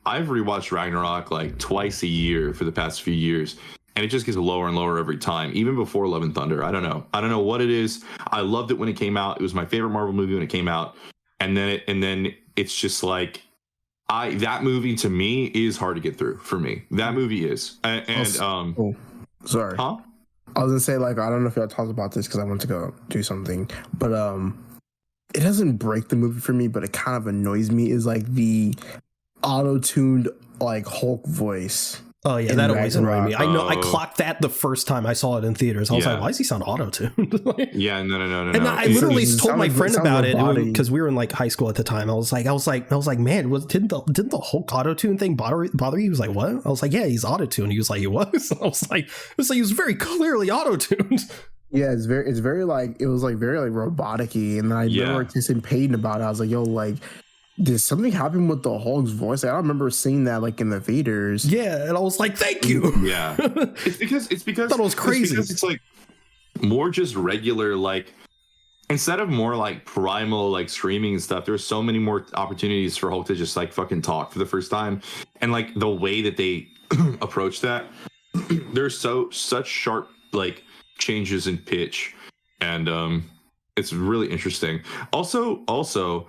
I've rewatched Ragnarok like twice a year for the past few years, and it just gets lower and lower every time. Even before Love and Thunder, I don't know what it is. I loved it when it came out. It was my favorite Marvel movie when it came out. And then it's just like that movie to me is hard to get through for me. That movie is. Sorry. Huh? I was gonna say, like, I don't know if y'all talked about this because I went to go do something, but it doesn't break the movie for me, but it kind of annoys me. Is like the auto-tuned like Hulk voice. Oh yeah, that always annoyed me. I know. I clocked that the first time I saw it in theaters. I was like, "Why does he sound auto-tuned?" Yeah, no. And I literally told my friend about it because we were in like high school at the time. I was like, man, didn't the Hulk auto-tune thing bother you? He was like, what? I was like, yeah, he's auto-tuned. He was like, he was. I was like, he was very clearly auto-tuned. Yeah, it's very like it was like very like robotic-y. And then I remember texting Peyton about it. I was like, yo, like, did something happen with the Hulk's voice? Like, I don't remember seeing that like in the theaters. Yeah, and I was like, thank you. Yeah, it's because I thought it was crazy. It's like more just regular, like instead of more like primal like screaming and stuff. There's so many more opportunities for Hulk to just like fucking talk for the first time, and like the way that they approach that, there's such sharp like changes in pitch, and it's really interesting. Also.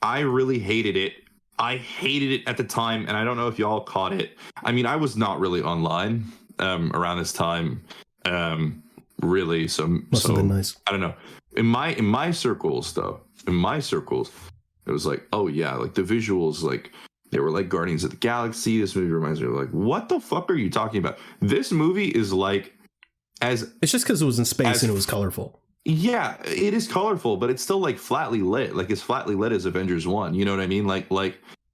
I really hated it. I hated it at the time, and I don't know if y'all caught it. I mean, I was not really online around this time, really. So must have been nice. I don't know. In my circles, though, it was like, oh yeah, like the visuals, like they were like Guardians of the Galaxy. This movie reminds me of like, what the fuck are you talking about? This movie is like it's just because it was in space and it was colorful. Yeah, it is colorful, but it's still like flatly lit. Like as flatly lit as Avengers 1. You know what I mean? Like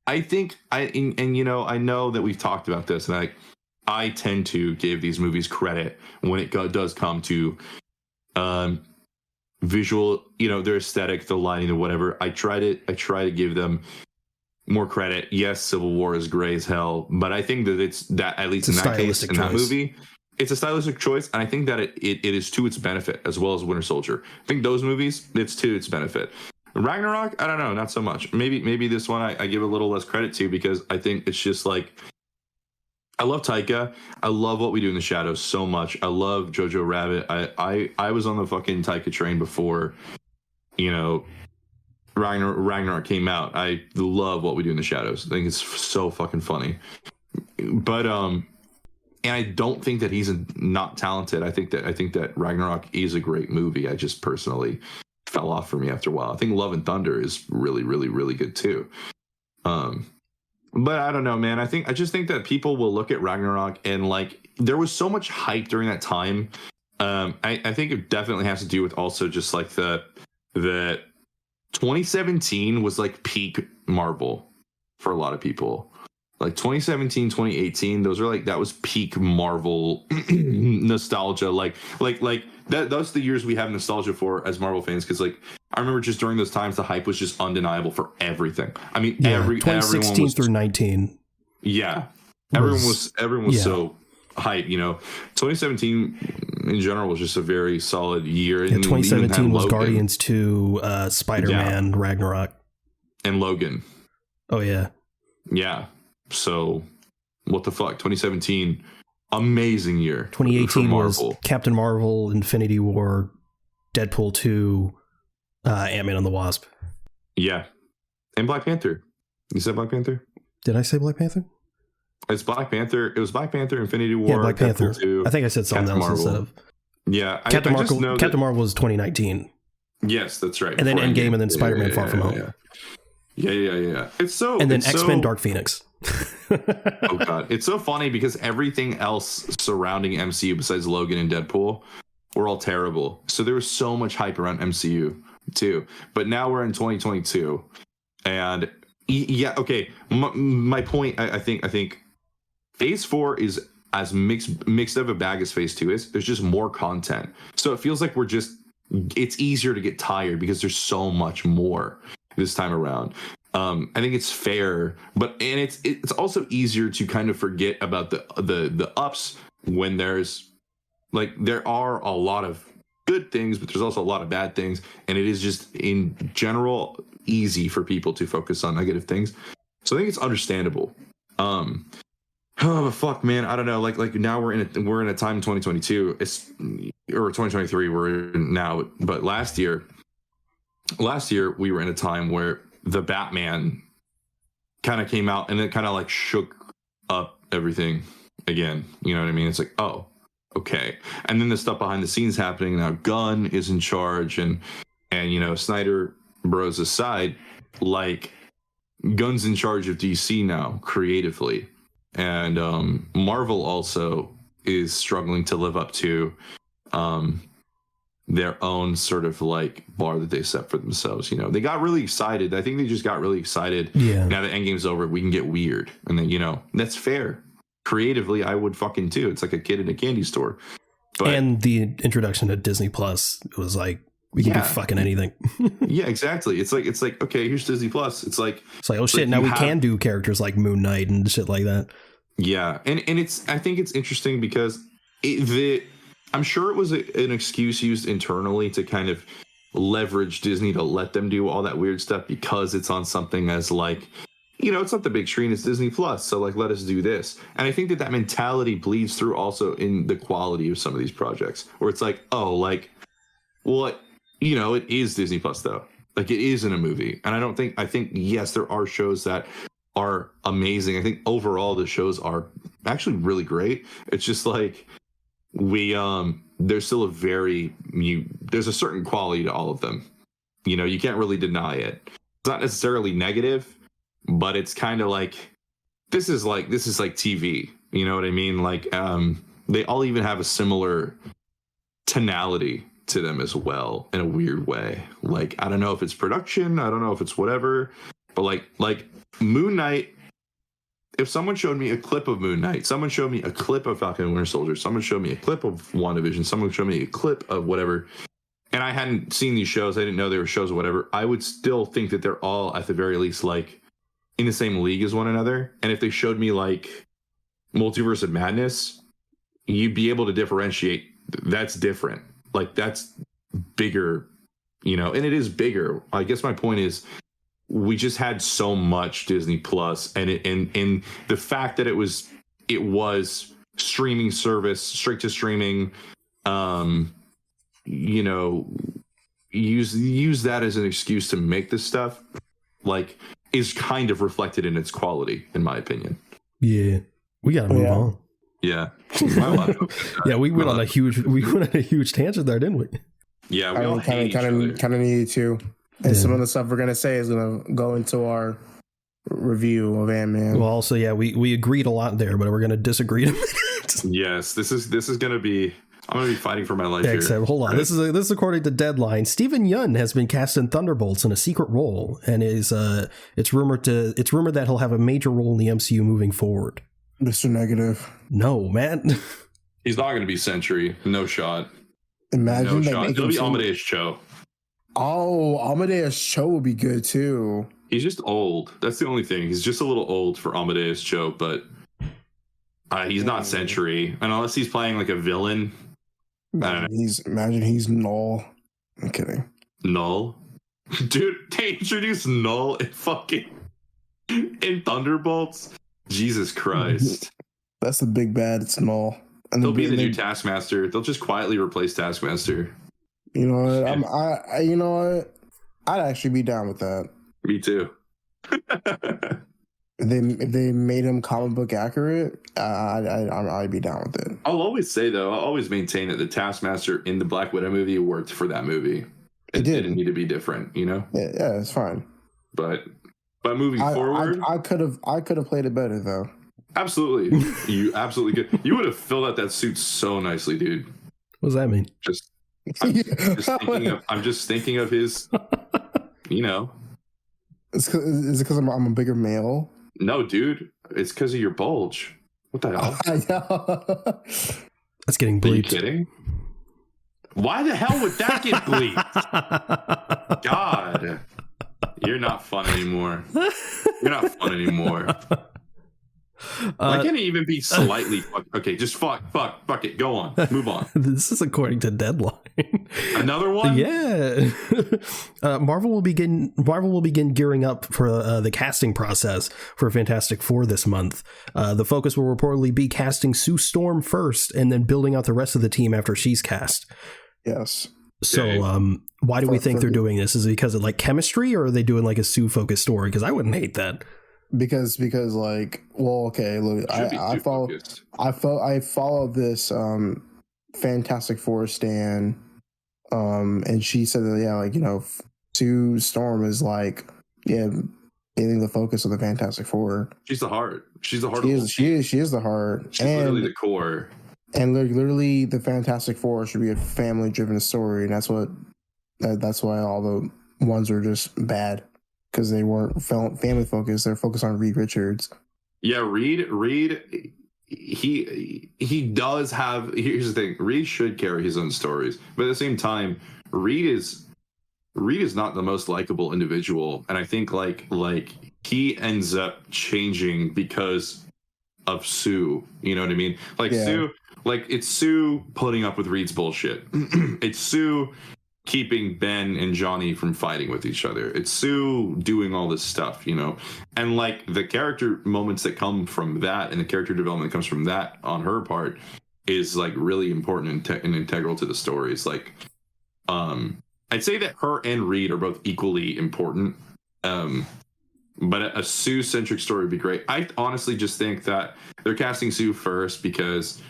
I think and you know, I know that we've talked about this, and I tend to give these movies credit when it does come to visual, you know, their aesthetic, the lighting, or whatever. I try to give them more credit. Yes, Civil War is gray as hell, but I think that it's that, at least in that case, in that movie, it's a stylistic choice, and I think that it is to its benefit, as well as Winter Soldier. I think those movies, it's to its benefit. Ragnarok, I don't know, not so much. Maybe this one I give a little less credit to, because I think it's just like, I love Taika. I love What We Do in the Shadows so much. I love Jojo Rabbit. I was on the fucking Taika train before, you know, Ragnarok came out. I love What We Do in the Shadows. I think it's so fucking funny. But and I don't think that he's not talented. I think that Ragnarok is a great movie. I just personally fell off for me after a while. I think Love and Thunder is really, really, really good too. But I don't know, man. I just think that people will look at Ragnarok, and like, there was so much hype during that time. I think it definitely has to do with also just like the 2017 was like peak Marvel for a lot of people. Like 2017, 2018, those are like, that was peak Marvel nostalgia. Like that. Those are the years we have nostalgia for as Marvel fans, because like, I remember just during those times, the hype was just undeniable for everything. I mean, 2016 through 19. Yeah, everyone was so hype. You know, 2017 in general was just a very solid year. Yeah, 2017 was Logan. Guardians 2, Spider-Man, Ragnarok, and Logan. Oh yeah, yeah. So, what the fuck? 2017, amazing year. 2018 was Captain Marvel, Infinity War, Deadpool 2, Ant-Man and the Wasp. Yeah, and Black Panther. You said Black Panther? Did I say Black Panther? It's Black Panther. It was Black Panther, Infinity War. Yeah, Black Panther. 2, I think I said something else instead of. Yeah, Captain Marvel was 2019. Yes, that's right. And then Endgame, and then Spider-Man Far From Home. Yeah. It's so. And then X-Men Dark Phoenix. Oh god, it's so funny because everything else surrounding MCU besides Logan and Deadpool were all terrible. So there was so much hype around MCU too. But now we're in 2022, and yeah, okay. My point, I think, Phase 4 is as mixed of a bag as Phase 2 is. There's just more content, so it feels like it's easier to get tired because there's so much more this time around. I think it's fair, and it's also easier to kind of forget about the ups when there's like, there are a lot of good things, but there's also a lot of bad things, and it is just in general easy for people to focus on negative things. So I think it's understandable. Oh fuck, man, I don't know. Like now we're in a time in 2022, or 2023 we're in now, but last year we were in a time where the Batman kind of came out, and it kind of like shook up everything again. You know what I mean? It's like, oh, okay. And then the stuff behind the scenes happening now. Gunn is in charge, and you know, Snyder Bros aside, like, Gunn's in charge of DC now creatively, and Marvel also is struggling to live up to their own sort of like bar that they set for themselves. You know, they got really excited. I think they just got really excited. Yeah. Now that Endgame's over, we can get weird. And then, you know, that's fair. Creatively, I would fucking too. It's like a kid in a candy store. But, and the introduction to Disney Plus, it was like, we can do fucking anything. Yeah, exactly. It's like, okay, here's Disney Plus. It's like, oh shit, now we can do characters like Moon Knight and shit like that. Yeah. And I think it's interesting because I'm sure it was an excuse used internally to kind of leverage Disney to let them do all that weird stuff, because it's on something as like, you know, it's not the big screen, it's Disney Plus. So like, let us do this. And I think that mentality bleeds through also in the quality of some of these projects, where it's like, oh, like, well, you know, it is Disney Plus though. Like, it isn't a movie. And I think, yes, there are shows that are amazing. I think overall the shows are actually really great. It's just like, there's still there's a certain quality to all of them. You know, you can't really deny it. It's not necessarily negative, but it's kind of like, this is like TV. You know what I mean? Like, they all even have a similar tonality to them as well, in a weird way. Like, I don't know if it's production, I don't know if it's whatever, But like Moon Knight, if someone showed me a clip of Moon Knight, someone showed me a clip of Falcon and Winter Soldier, someone showed me a clip of WandaVision, someone showed me a clip of whatever, and I hadn't seen these shows, I didn't know they were shows or whatever, I would still think that they're all at the very least like in the same league as one another. And if they showed me like Multiverse of Madness, you'd be able to differentiate. That's different. Like that's bigger, you know, and it is bigger. I guess my point is we just had so much Disney Plus, and the fact that it was streaming service, straight to streaming, you know, use that as an excuse to make this stuff, like, is kind of reflected in its quality, in my opinion. Yeah, we gotta move on. Yeah, yeah, we went on a huge tangent there, didn't we? Yeah, we all hate each other. Kind of needed to. And some of the stuff we're gonna say is gonna go into our review of Ant-Man. Well, also, yeah, we agreed a lot there, but we're gonna disagree in a minute. Yes, this is gonna be. I'm gonna be fighting for my life here. Except, hold on, this is according to Deadline. Stephen Yeun has been cast in Thunderbolts in a secret role, and it's rumored that he'll have a major role in the MCU moving forward. Mr. Negative. No, man. He's not gonna be Sentry. No shot. Imagine no shot. It'll be Amadeus Cho. Oh, Amadeus Cho would be good too. He's just old. That's the only thing. He's just a little old for Amadeus Cho, but he's not Sentry. And unless he's playing like a villain. Imagine he's Null. I'm kidding. Null? Dude, they introduced Null in Thunderbolts? Jesus Christ. That's the big bad. It's Null. And They'll be the new Taskmaster. They'll just quietly replace Taskmaster. You know what? You know what? I'd actually be down with that. Me too. If they made him comic book accurate, I'd be down with it. I'll always say though, I'll always maintain that the Taskmaster in the Black Widow movie worked for that movie. It didn't need to be different, you know? Yeah, it's fine. But moving forward, I could have played it better though. Absolutely, you absolutely could. You would have filled out that suit so nicely, dude. What does that mean? I'm just thinking of his. You know, is it because I'm a bigger male? No, dude, it's because of your bulge. What the hell? That's getting bleeped. Are you kidding? Why the hell would that get bleeped? God, you're not fun anymore. You're not fun anymore. Why can't it even be slightly okay, just fuck it, go on, move on. This is according to Deadline. Another one? Yeah. Marvel will begin gearing up for the casting process for Fantastic Four this month. The focus will reportedly be casting Sue Storm first and then building out the rest of the team after she's cast. Yes. So why do we think they're doing this? Is it because of like chemistry, or are they doing like a Sue focused story? Because I wouldn't hate that. Because like, well, okay, look, I follow this Fantastic Four stan, and she said that, yeah, like, you know, Sue Storm is like, yeah, being the focus of the Fantastic Four. She's the heart. She is the heart. She's literally the core. And literally, the Fantastic Four should be a family-driven story, and that's why all the ones are just bad. Because they weren't family focused, they're focused on Reed Richards. Yeah, Reed, he does have. Here's the thing: Reed should carry his own stories, but at the same time, Reed is not the most likable individual, and I think like he ends up changing because of Sue. You know what I mean? Like, yeah. Sue, like, it's Sue putting up with Reed's bullshit. It's Sue keeping Ben and Johnny from fighting with each other. It's Sue doing all this stuff, you know? And like the character moments that come from that and the character development comes from that on her part is like really important and integral to the stories. Like, I'd say that her and Reed are both equally important. But a Sue-centric story would be great. I honestly just think that they're casting Sue first because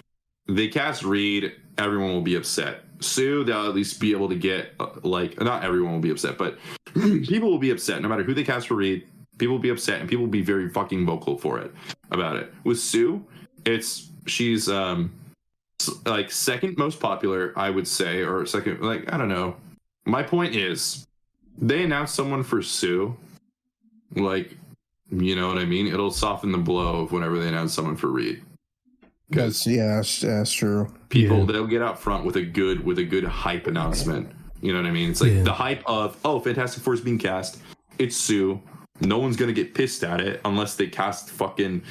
they cast Reed, everyone will be upset. Sue, they'll at least be able to get, like, not everyone will be upset, but people will be upset. No matter who they cast for Reed, people will be upset, and people will be very fucking vocal about it. With Sue, she's like second most popular, I would say, or second, like, I don't know. My point is, they announced someone for Sue. Like, you know what I mean? It'll soften the blow of whenever they announce someone for Reed. That's true. People, they'll get out front with a good hype announcement. You know what I mean? It's like the hype of, oh, Fantastic Four is being cast. It's Sue. No one's gonna get pissed at it unless they cast fucking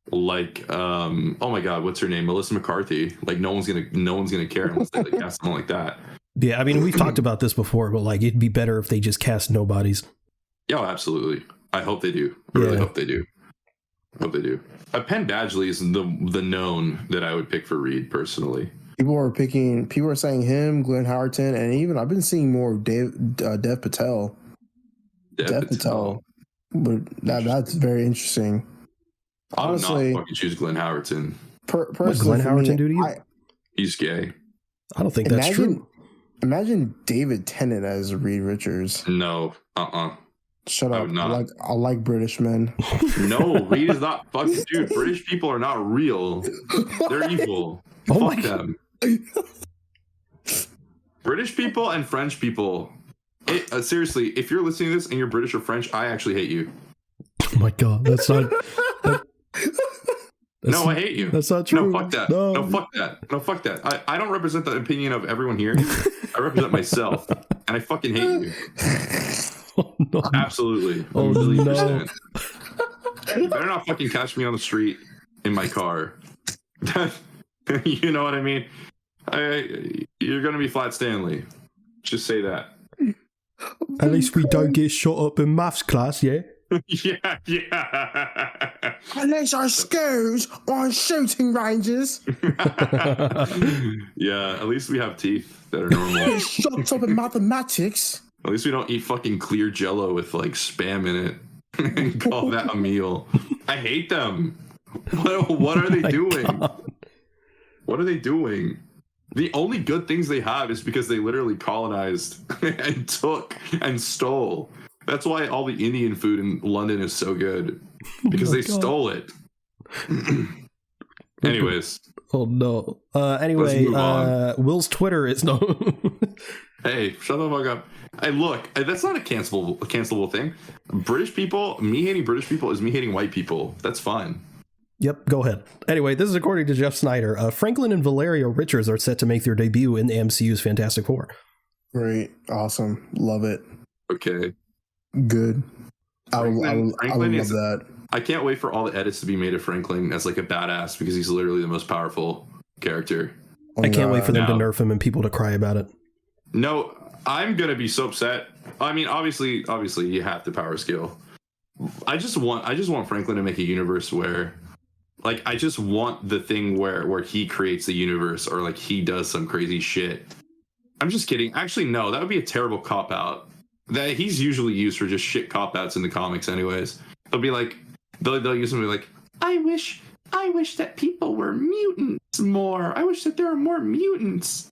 like oh my god, what's her name? Melissa McCarthy. Like no one's gonna care unless they like, cast someone like that. Yeah, I mean we've talked about this before, but like it'd be better if they just cast nobodies. Yeah, absolutely. I hope they do. I really hope they do. Penn Badgley is the known that I would pick for Reed personally. People are saying him, Glenn Howerton, and even I've been seeing more of Dev Patel. Dev Patel. But that's very interesting. Honestly, I would not fucking choose Glenn Howerton. What Glenn Howerton do to you? He's gay. I don't think that's true. Imagine David Tennant as Reed Richards. No. Shut up. I like British men. No, Reed is not fucking dude. British people are not real. They're evil. Fuck them. British people and French people. Seriously, if you're listening to this and you're British or French, I actually hate you. Oh my god, that's not. No, I hate you. That's not true. No, fuck that. No, fuck that. No, fuck that. I don't represent the opinion of everyone here. I represent myself, and I fucking hate you. Oh, no. Absolutely. Oh, no. You better not fucking catch me on the street in my car. You know what I mean? You're going to be Flat Stanley. Just say that. At least we don't get shot up in maths class, yeah? Yeah. At least our schools on shooting ranges. Yeah, at least we have teeth that are normal. Shot up in mathematics. At least we don't eat fucking clear Jello with like Spam in it and call that a meal. I hate them. What are they doing? God. What are they doing? The only good things they have is because they literally colonized and took and stole. That's why all the Indian food in London is so good. Because they stole it. Anyways. Oh no. Anyway, Will's Twitter is no. Hey, shut the fuck up. Hey, look, that's not a cancelable thing. British people, me hating British people is me hating white people. That's fine. Yep, go ahead. Anyway, this is according to Jeff Snyder. Franklin and Valeria Richards are set to make their debut in the MCU's Fantastic Four. Great. Awesome. Love it. Okay. Good. I would love that. I can't wait for all the edits to be made of Franklin as like a badass because he's literally the most powerful character. I can't wait for them to nerf him and people to cry about it. No, I'm gonna be so upset. I mean, obviously, you have the power skill. I just want Franklin to make a universe where, like, I just want the thing where he creates the universe or like he does some crazy shit. I'm just kidding. Actually, no, that would be a terrible cop out. That he's usually used for just shit cop outs in the comics, anyways. They'll be like, they'll use something like, I wish that people were mutants more. I wish that there were more mutants.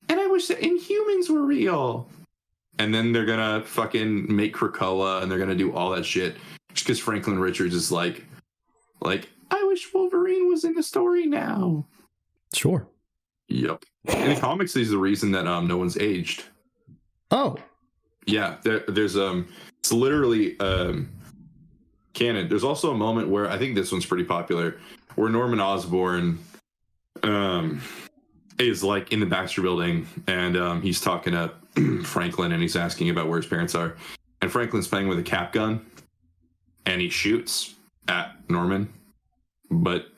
And I wish that Inhumans were real. And then they're gonna fucking make Krakoa and they're gonna do all that shit. Just because Franklin Richards is like, I wish Wolverine was in the story now. Sure. Yep. In the comics, there's the reason that no one's aged. Oh. Yeah, there's it's literally canon. There's also a moment where I think this one's pretty popular, where Norman Osborn is like in the Baxter Building and he's talking to Franklin and he's asking about where his parents are, and Franklin's playing with a cap gun and he shoots at Norman, but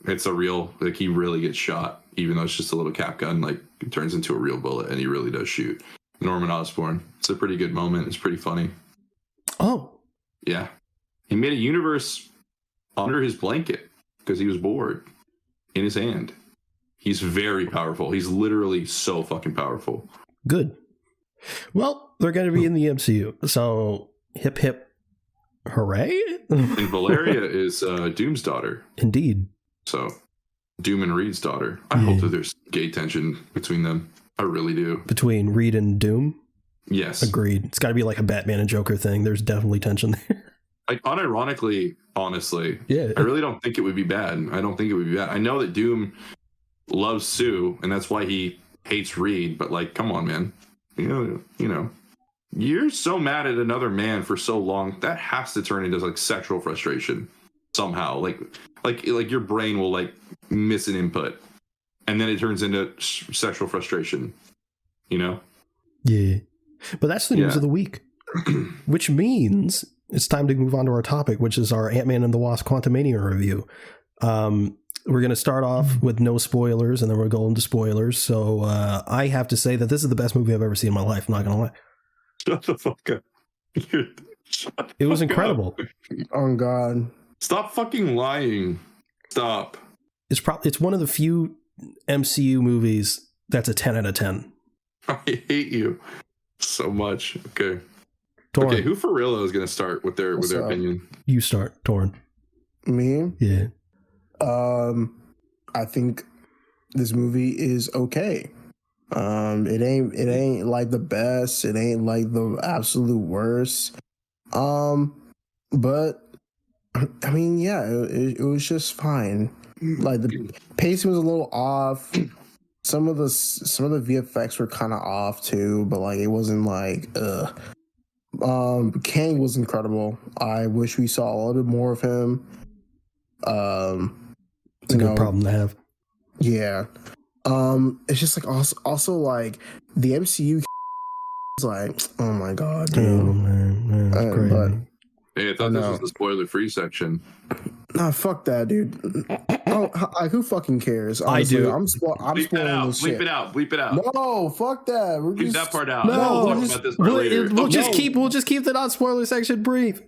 it's a real, like, he really gets shot even though it's just a little cap gun. Like, it turns into a real bullet and he really does shoot Norman Osborn. It's a pretty good moment. It's pretty funny. Oh yeah, he made a universe under his blanket because he was bored in his hand. He's very powerful. He's literally so fucking powerful. Good. Well, they're going to be in the MCU. So, hip, hip, hooray. And Valeria is Doom's daughter. Indeed. So, Doom and Reed's daughter. I hope that there's gay tension between them. I really do. Between Reed and Doom? Yes. Agreed. It's got to be like a Batman and Joker thing. There's definitely tension there. Like, unironically, honestly, yeah. I really don't think it would be bad. I know that Doom loves Sue, and that's why he hates Reed, but like, come on, man. You know, you're so mad at another man for so long, that has to turn into like sexual frustration somehow. Like your brain will like miss an input, and then it turns into sexual frustration. You know? Yeah. But that's the news of the week, which means it's time to move on to our topic, which is our Ant-Man and the Wasp Quantumania review. We're going to start off with no spoilers, and then we're going to spoilers. So I have to say that this is the best movie I've ever seen in my life. I'm not going to lie. Shut the fuck up. It was incredible. Oh God! Stop fucking lying. Stop. It's one of the few MCU movies that's a 10 out of 10. I hate you so much. Okay. Torn. Okay, who for real is going to start with their opinion? You start, Torn. Me? Yeah. I think this movie is okay. It ain't like the best. It ain't like the absolute worst. But I mean, yeah, it was just fine. Like the pacing was a little off. Some of the VFX were kind of off too, but like it wasn't like Kang was incredible. I wish we saw a little bit more of him. It's a good problem to have. Yeah. It's just like also like the MCU is like, oh my God, dude. Oh man, that's crazy. But Hey, I thought this was the spoiler-free section. nah, fuck that, dude. Oh, who fucking cares? I Honestly, do. I'm Bleep it out. this Bleep shit. it out. Bleep it out. No, fuck that. We're Leave just, that part out. No, We'll talk about this part later. we'll just keep the non-spoiler section brief.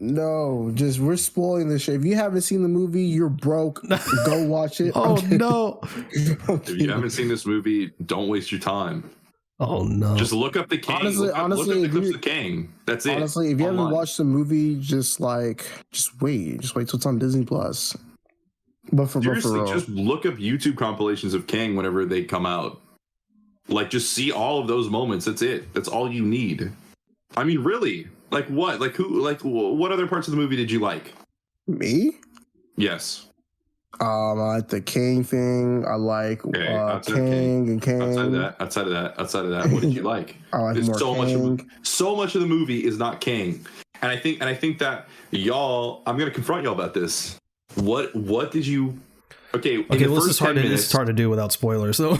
No, just we're spoiling this shit. If you haven't seen the movie, you're broke. Go watch it. Oh no. If you haven't seen this movie, don't waste your time. Oh no. Just look up the Kang. Honestly, look up the if clips you- of Kang. That's it. Honestly, if you Online. haven't watched the movie, just wait till it's on Disney Plus. But for real. just look up YouTube compilations of Kang whenever they come out. Like, just see all of those moments. That's it. That's all you need. I mean, really? Like what? Like who? Like what other parts of the movie did you like? Me? Yes. I like the Kang thing. I like Kang and Kang. Outside of that, what did you like? I like There's more Kang. so much of the movie is not Kang, and I think that y'all. I'm gonna confront y'all about this. What did you? Okay. Well, this is hard to do without spoilers, though.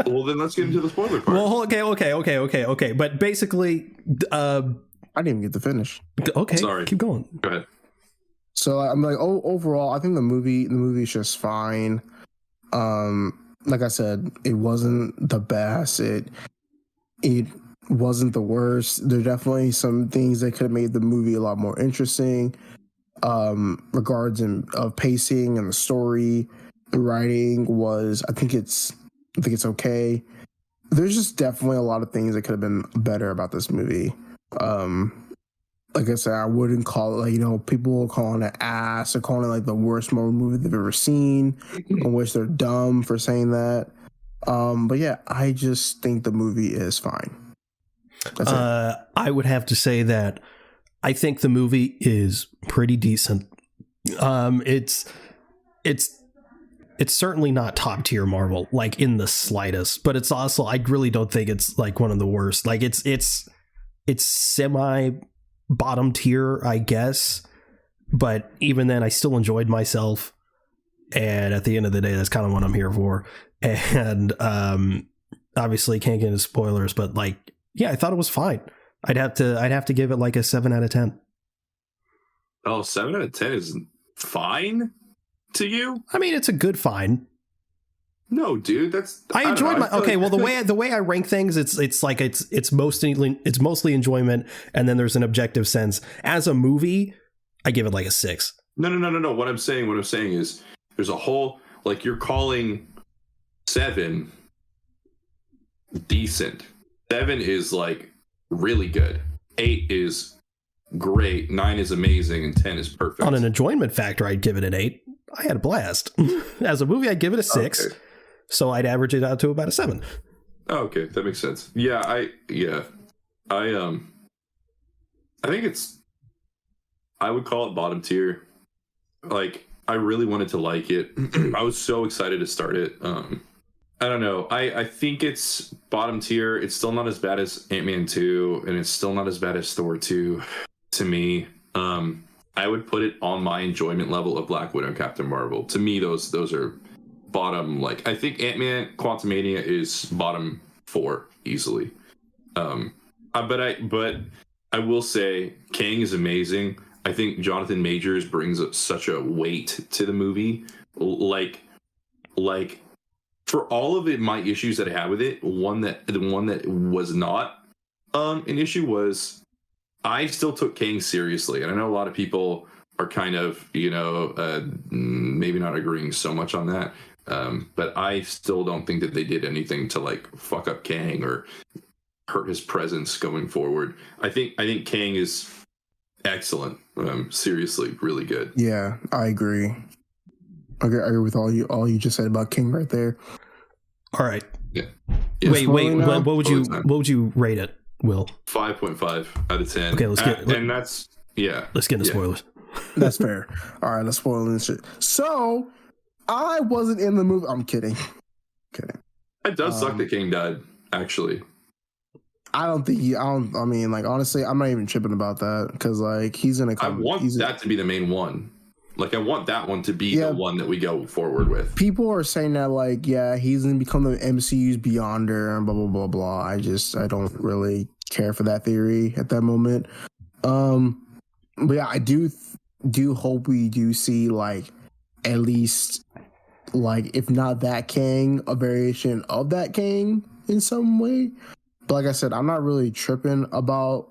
Well, then let's get into the spoiler part. Well, okay. But basically, I didn't even get to finish. okay. Sorry. Keep going. Go ahead. So I'm like, overall, I think the movie's just fine. Like I said, it wasn't the best. It wasn't the worst. There are definitely some things that could have made the movie a lot more interesting. Regards of pacing and the story, the writing was, I think it's okay. There's just definitely a lot of things that could have been better about this movie. Like I said, I wouldn't call it, like, people calling it ass or calling it like the worst Marvel movie they've ever seen. I wish they're dumb for saying that. But yeah, I just think the movie is fine. That's it. I would have to say that I think the movie is pretty decent. It's certainly not top tier Marvel, like in the slightest, but it's also, I really don't think it's like one of the worst. Like it's semi bottom tier, I guess, but even then I still enjoyed myself, and at the end of the day, that's kind of what I'm here for. And obviously can't get into spoilers, but like, yeah, I thought it was fine. I'd have to give it like a 7 out of 10. Oh, 7 out of 10 is fine to you? I mean, it's a good fine. No, dude, I enjoyed my. Okay, well, the way I rank things, it's like it's mostly enjoyment, and then there's an objective sense. As a movie, I give it like a 6. No. What I'm saying is, there's a whole, like, you're calling 7 decent. 7 is like really good. 8 is great. 9 is amazing, and 10 is perfect. On an enjoyment factor, I'd give it an 8. I had a blast. As a movie, I'd give it a 6. Okay. So I'd average it out to about a 7. Oh, okay, that makes sense. Yeah, I think I would call it bottom tier. Like, I really wanted to like it. I was so excited to start it. I don't know. I think it's bottom tier. It's still not as bad as Ant-Man 2, and it's still not as bad as Thor 2 to me. I would put it on my enjoyment level of Black Widow and Captain Marvel. To me, those are bottom. Like, I think Ant-Man Quantumania is bottom 4 easily. But I will say Kang is amazing. I think Jonathan Majors brings such a weight to the movie. Like for all of my issues that I had with it, the one that was not an issue was I still took Kang seriously. And I know a lot of people are kind of, maybe not agreeing so much on that. But I still don't think that they did anything to like fuck up Kang or hurt his presence going forward. I think Kang is excellent. Seriously, really good. Yeah, I agree. I agree with all you just said about King right there. All right. Yeah. Wait. What would you rate it, Will? 5.5 out of 10. Okay, let's get Let's get into spoilers. That's fair. All right, let's spoil this shit. So, I wasn't in the movie. I'm kidding. It does suck that King died. Actually, I mean, like, honestly, I'm not even tripping about that because, like, he's gonna come. I want that to be the main one. Like, I want that one to be the one that we go forward with. People are saying that, like, yeah, he's gonna become the MCU's Beyonder and blah blah blah blah. I don't really care for that theory at that moment. But yeah, I do hope we do see, like, at least, like, if not that Kang, a variation of that Kang in some way. But like I said, I'm not really tripping about,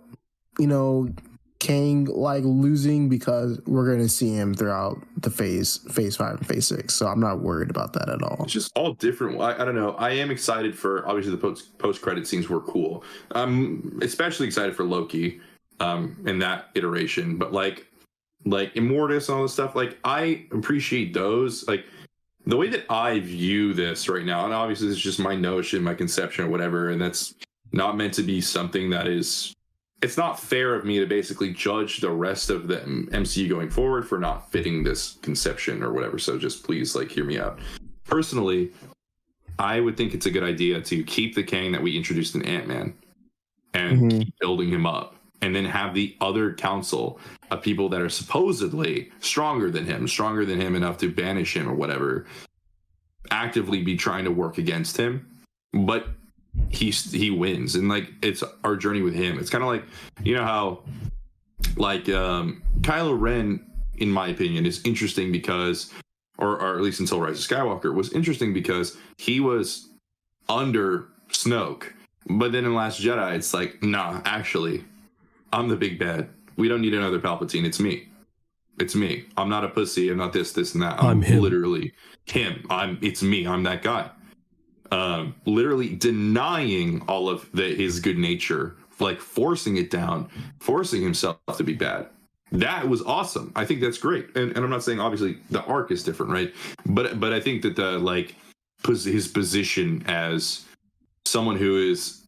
Kang, like, losing because we're going to see him throughout the phase 5 and phase 6. So I'm not worried about that at all. It's just all different. I don't know. I am excited for, obviously, the post-credit scenes were cool. I'm especially excited for Loki in that iteration. But like Immortus and all this stuff, like, I appreciate those. Like, the way that I view this right now, and obviously it's just my notion, my conception or whatever, and that's not meant to be something that is... It's not fair of me to basically judge the rest of the MCU going forward for not fitting this conception or whatever. So just please, like, hear me out. Personally, I would think it's a good idea to keep the Kang that we introduced in Ant-Man and keep building him up, and then have the other council of people that are supposedly stronger than him enough to banish him or whatever, actively be trying to work against him. But he wins, and, like, it's our journey with him. It's kind of like, how, like, Kylo Ren, in my opinion, is interesting because, or at least until Rise of Skywalker, was interesting because he was under Snoke, but then in Last Jedi, it's like, nah, actually, I'm the big bad. We don't need another Palpatine. It's me. I'm not a pussy. I'm not this, and that. I'm literally him. It's me. I'm that guy. Literally denying all of his good nature, like forcing it down, forcing himself to be bad. That was awesome. I think that's great. And I'm not saying obviously the arc is different, right? But I think that his position as someone who is,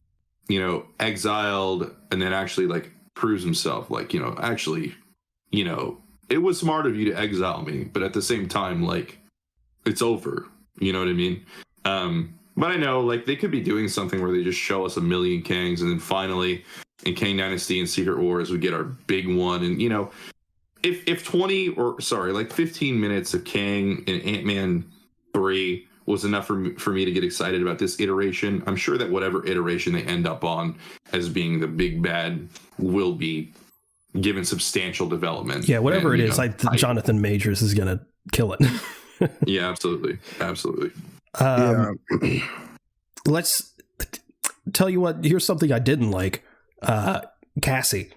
exiled and then actually, like, proves himself, like, actually, it was smart of you to exile me, but at the same time, like, it's over. You know what I mean? But I know, like, they could be doing something where they just show us a million Kangs, and then finally in Kang Dynasty and Secret Wars we get our big one. And if 15 minutes of Kang in Ant-Man 3 was enough for me to get excited about this iteration, I'm sure that whatever iteration they end up on as being the big bad will be given substantial development. Yeah, whatever it is, Jonathan Majors is gonna kill it. Yeah, absolutely. Let's tell you what. Here's something I didn't like. Cassie.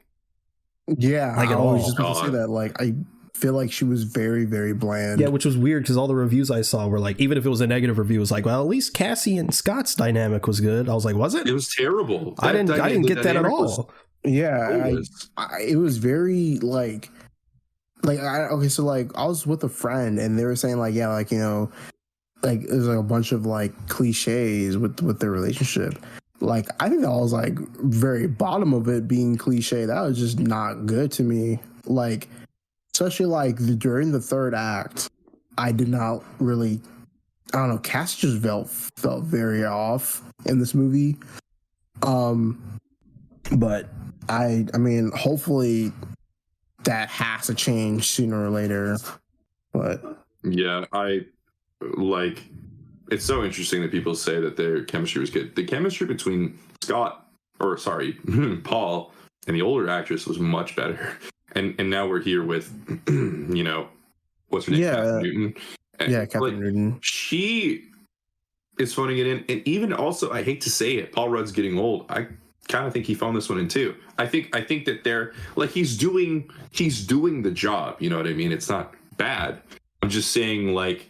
Yeah, like, I was just going to say that. Like, I feel like she was very, very bland. Yeah, which was weird because all the reviews I saw were like, even if it was a negative review, it was like, well, at least Cassie and Scott's dynamic was good. I was like, was it? It was terrible. I didn't get that at all. It was very like I was with a friend and they were saying, like, yeah, like, like, there's like a bunch of, like, cliches with their relationship. Like, I think that was, like, very bottom of it being cliche. That was just not good to me. Like, especially, like, during the third act, I did not really I don't know, cast just felt very off in this movie. But I mean, hopefully that has to change sooner or later. But yeah, I like. It's so interesting that people say that their chemistry was good. The chemistry between Paul and the older actress was much better. And now we're here with, you know, what's her name? Catherine Newton. Yeah, Catherine Newton. She is phoning it in. And even also, I hate to say it, Paul Rudd's getting old. I kind of think he phoned this one in too. I think that they're like, he's doing the job. You know what I mean? It's not bad. I'm just saying like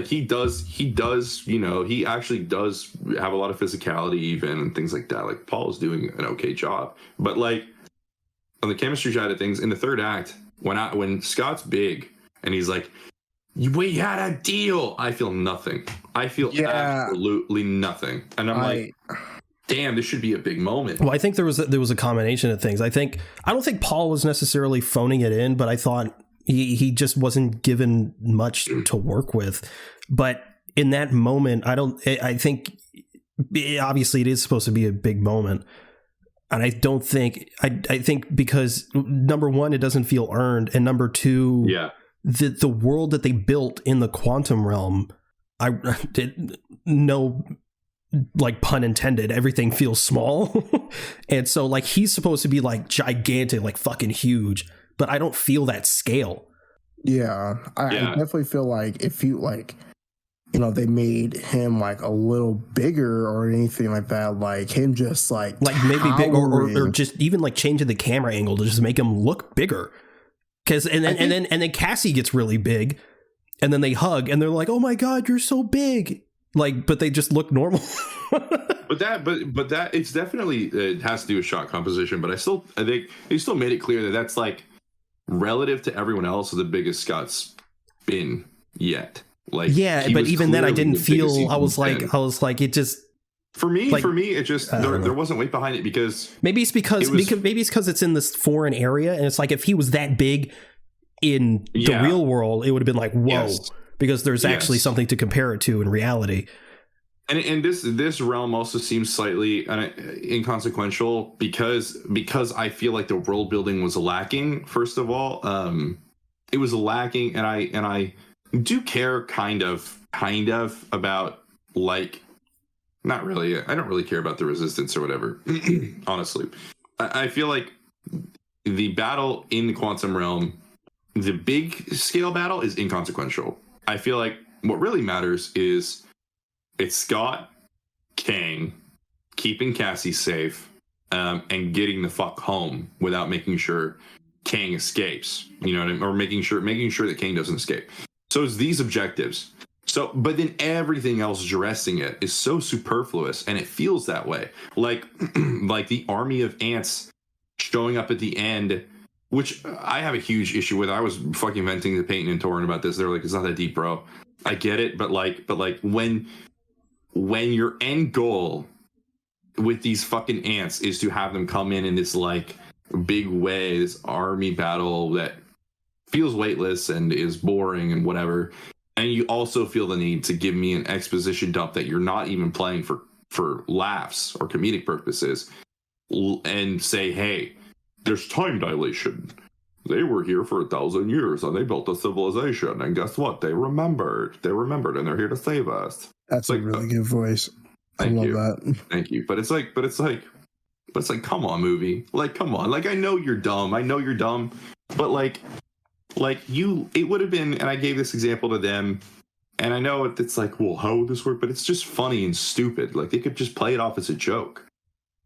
he does, you know, he actually does have a lot of physicality even and things like that. Like Paul is doing an okay job. But like on the chemistry side of things, in the third act, when Scott's big and he's like, we had a deal, I feel nothing. I feel absolutely nothing. And I'm like, damn, this should be a big moment. Well, I think there was a combination of things. I don't think Paul was necessarily phoning it in, but I thought he just wasn't given much to work with. But in that moment, I think obviously it is supposed to be a big moment. And I don't think, I think because number one, it doesn't feel earned. And number two, the world that they built in the quantum realm, no, like pun intended, everything feels small. And so like he's supposed to be like gigantic, like fucking huge, but I don't feel that scale. I definitely feel like if you like, you know, they made him like a little bigger or anything like that, like him just like maybe big or just even like changing the camera angle to just make him look bigger. And then Cassie gets really big, and then they hug, and they're like, "Oh my god, you're so big!" Like, but they just look normal. but that it's definitely it has to do with shot composition. But I think they still made it clear that that's like relative to everyone else, the biggest Scott's been yet. Like, but even then, I didn't feel. I was like, it just. For me, it just there wasn't weight behind it because maybe it's because it's in this foreign area, and it's like if he was that big in the real world, it would have been like whoa, because there's actually something to compare it to in reality. And this realm also seems slightly inconsequential because I feel like the world building was lacking. First of all, it was lacking, and I do care kind of about like. Not really. I don't really care about the resistance or whatever, honestly. I feel like the battle in the quantum realm, the big scale battle is inconsequential. I feel like what really matters is it's Scott, Kang, keeping Cassie safe, and getting the fuck home without making sure Kang escapes. You know what I mean? Or making sure that Kang doesn't escape. So it's these objectives. So, but then everything else dressing it is so superfluous, and it feels that way. Like the army of ants showing up at the end, which I have a huge issue with. I was fucking venting to Peyton and Torin about this. They're like, it's not that deep, bro. I get it, but when your end goal with these fucking ants is to have them come in this like big way, this army battle that feels weightless and is boring and whatever. And you also feel the need to give me an exposition dump that you're not even playing for laughs or comedic purposes, and say, hey, there's time dilation. They were here for 1,000 years and they built a civilization. And guess what? They remembered and they're here to save us. That's like, a really good voice. I love that. Thank you. But it's like, come on, movie. Like, come on. Like, I know you're dumb. But it would have been, and I gave this example to them, and I know it's like, well, how would this work? But it's just funny and stupid. Like, they could just play it off as a joke.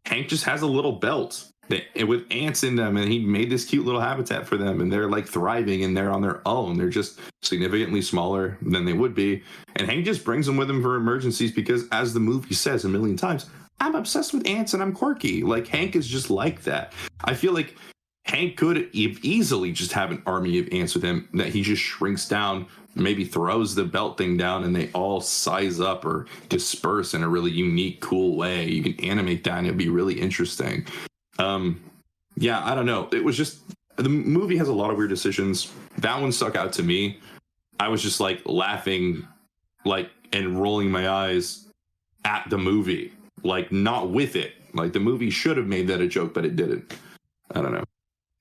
Hank just has a little belt with ants in them, and he made this cute little habitat for them, and they're like thriving, and they're on their own. They're just significantly smaller than they would be. And Hank just brings them with him for emergencies because, as the movie says a million times, I'm obsessed with ants and I'm quirky. Like, Hank is just like that. I feel like Hank could easily just have an army of ants with him that he just shrinks down, maybe throws the belt thing down, and they all size up or disperse in a really unique, cool way. You can animate that and it'd be really interesting. I don't know. It was just, the movie has a lot of weird decisions. That one stuck out to me. I was just like laughing like, and rolling my eyes at the movie, like not with it. Like the movie should have made that a joke, but it didn't. I don't know.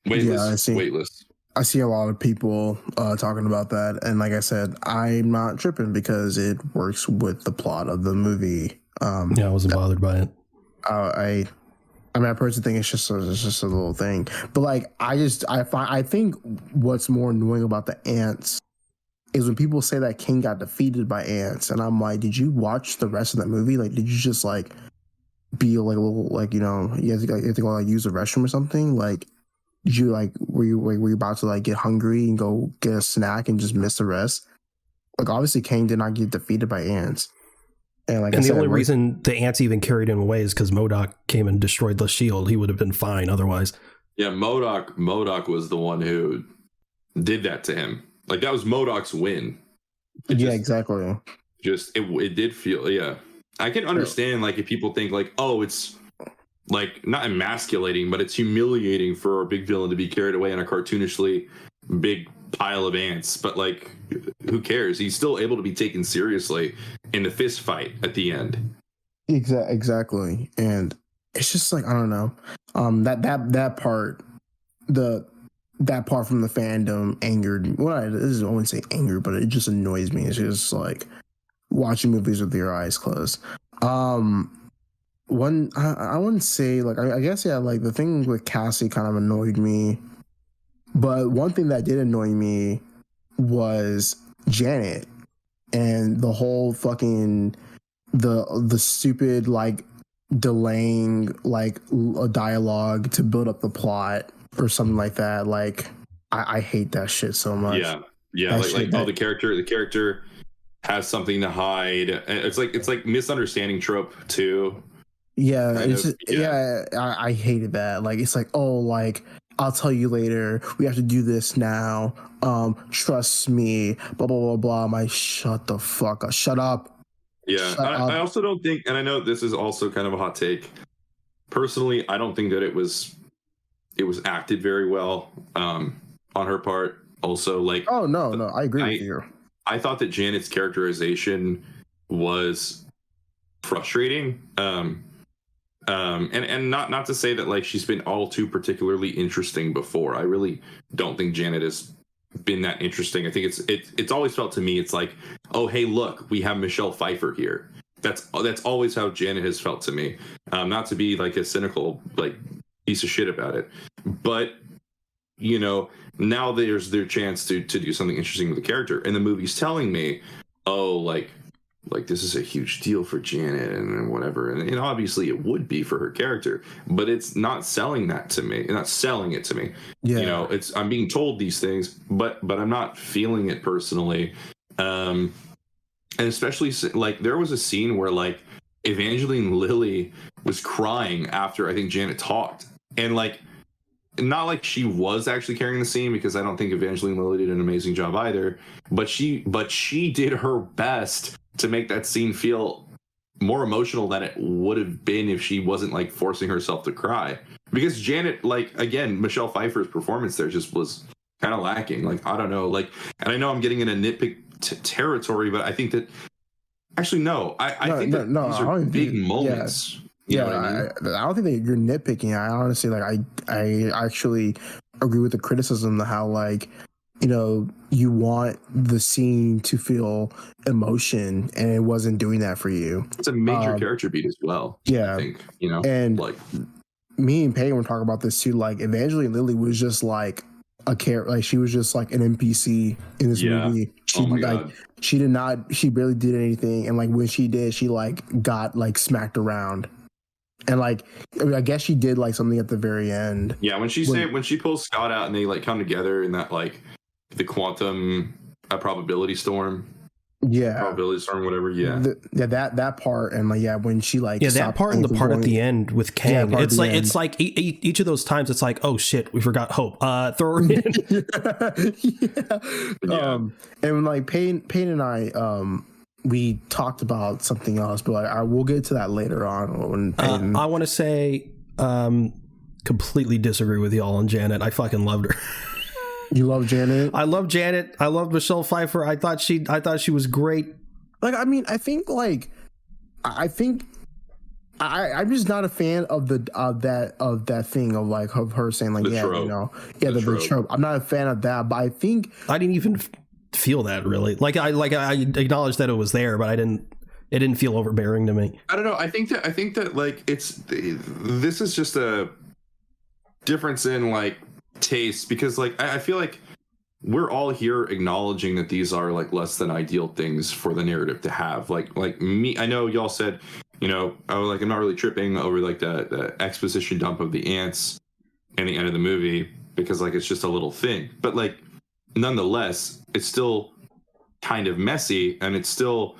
Weightless. I see a lot of people talking about that, and like I said, I'm not tripping because it works with the plot of the movie. I wasn't bothered by it. I personally think it's just a little thing, but like I think what's more annoying about the ants is when people say that King got defeated by ants, and I'm like, did you watch the rest of that movie? Like, did you just like be like a little like, you know, you have to go like use the restroom or something? Like, did you like were you about to like get hungry and go get a snack and just miss the rest? Like, obviously King did not get defeated by ants. And the only reason the ants even carried him away is because MODOK came and destroyed the shield. He would have been fine otherwise. Yeah, MODOK was the one who did that to him. Like, that was MODOK's win. Exactly. It did feel, yeah. I can understand, like, if people think, like, oh, it's, like, not emasculating, but it's humiliating for a big villain to be carried away in a cartoonishly big pile of ants. But, like, who cares? He's still able to be taken seriously in the fist fight at the end. Exactly. And it's just like, I don't know. That part from the fandom angered me. Well, this is, I wouldn't say anger, but it just annoys me. It's just like watching movies with your eyes closed. I wouldn't say, like, I guess, yeah, like the thing with Cassie kind of annoyed me. But one thing that did annoy me was Janet and the whole fucking the stupid like delaying like a dialogue to build up the plot or something like that. Like I hate that shit so much. Yeah. The character has something to hide. It's like misunderstanding trope too. Yeah, I hated that. Like, it's like, oh, like, I'll tell you later. We have to do this now. Trust me. Blah blah blah blah. I'm like, shut the fuck up. Shut up. Yeah, I also don't think, and I know this is also kind of a hot take. Personally, I don't think that it was acted very well on her part. Also, like, oh no, I agree with you. I thought that Janet's characterization was frustrating. And not to say that like she's been all too particularly interesting before. I really don't think Janet has been that interesting. I think it's always felt to me it's like, oh hey, look, we have Michelle Pfeiffer here. That's always how Janet has felt to me. Not to be like a cynical like piece of shit about it, but you know, now there's their chance to do something interesting with the character, and the movie's telling me, oh, like this is a huge deal for Janet and whatever, and obviously it would be for her character, but it's not selling that to me, not selling it to me. Yeah, you know, I'm being told these things, but I'm not feeling it personally. And especially like there was a scene where like Evangeline Lilly was crying after I think Janet talked, and like not like she was actually carrying the scene, because I don't think Evangeline Lilly did an amazing job either, but she did her best to make that scene feel more emotional than it would have been if she wasn't like forcing herself to cry. Because Janet, like, again, Michelle Pfeiffer's performance there just was kind of lacking. Like, I don't know, like, and I know I'm getting into nitpick territory, but I think that actually I think these are big moments. Yeah, I don't think that you're nitpicking. I honestly, like, I actually agree with the criticism of how, like, you know, you want the scene to feel emotion, and it wasn't doing that for you. It's a major character beat as well. Yeah, I think, you know, and like me and Peyton were talking about this too. Like, Evangeline Lilly was just like a character, like she was just like an NPC in this movie. She barely did anything, and like when she did, she like got like smacked around. And like, I mean, I guess she did like something at the very end. Yeah, when she pulls Scott out and they like come together in that like the quantum probability storm. Yeah, probability storm, whatever. Yeah, that part, and like, yeah, when she like, that part and the part at the end with Kang, it's like each of those times, it's like, oh shit, we forgot Hope. Throw her in. Yeah. And like Payne and I, we talked about something else, but I will get to that later on. When I want to say, completely disagree with y'all on Janet. I fucking loved her. You love Janet? I love Janet. I love Michelle Pfeiffer. I thought she was great Like, I mean, I think I'm just not a fan of that thing of like of her saying like, The yeah, trope. you know, yeah, the trope. I'm not a fan of that, but I think I didn't even feel that really. Like I acknowledged that it was there, but it didn't feel overbearing to me. I don't know. I think that like this is just a difference in like taste, because like I feel like we're all here acknowledging that these are like less than ideal things for the narrative to have. Like me, I know y'all said, you know, I'm not really tripping over like the exposition dump of the ants and the end of the movie, because like it's just a little thing. But like nonetheless, it's still kind of messy, and it's still,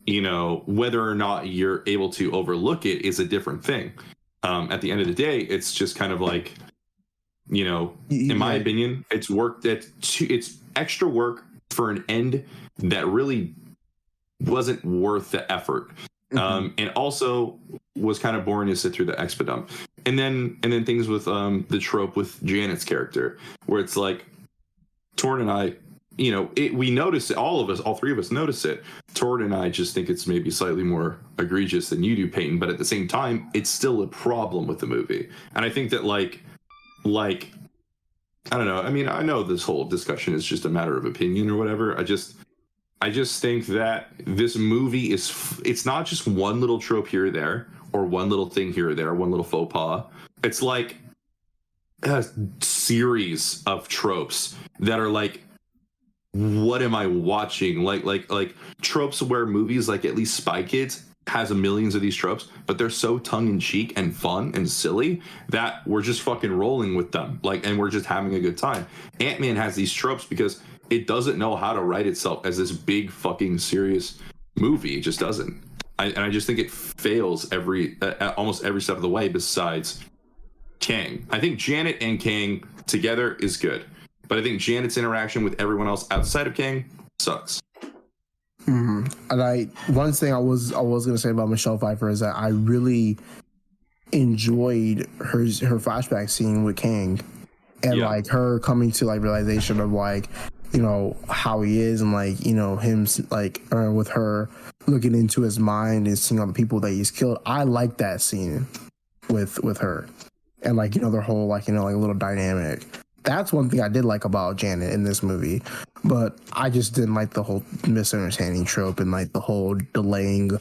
you know, whether or not you're able to overlook it is a different thing. At the end of the day, it's just kind of like, you know, in my opinion, it's extra work for an end that really wasn't worth the effort. And also was kind of boring to sit through the expo dump. And then things with the trope with Janet's character, where it's like Torn and I, you know, we notice it, all three of us notice it. Torn and I just think it's maybe slightly more egregious than you do, Peyton, but at the same time, it's still a problem with the movie. And I think that like I don't know. I mean, I know this whole discussion is just a matter of opinion or whatever. I just think that this movie it's not just one little trope here or there, or one little thing here or there, one little faux pas. It's like a series of tropes that are like, what am I watching? Like tropes where movies like at least Spy Kids has millions of these tropes, but they're so tongue-in-cheek and fun and silly that we're just fucking rolling with them, like, and we're just having a good time. Ant-Man has these tropes because it doesn't know how to write itself as this big fucking serious movie. It just doesn't. And I just think it fails almost every step of the way, besides Kang. I think Janet and Kang together is good, but I think Janet's interaction with everyone else outside of Kang sucks. Mm-hmm. And one thing I was gonna say about Michelle Pfeiffer is that I really enjoyed her flashback scene with Kang, and like her coming to like realization of like, you know, how he is, and like, you know, him like with her looking into his mind and seeing all the people that he's killed. I like that scene with her, and like, you know, their whole like, you know, like a little dynamic. That's one thing I did like about Janet in this movie, but I just didn't like the whole misunderstanding trope and like the whole delaying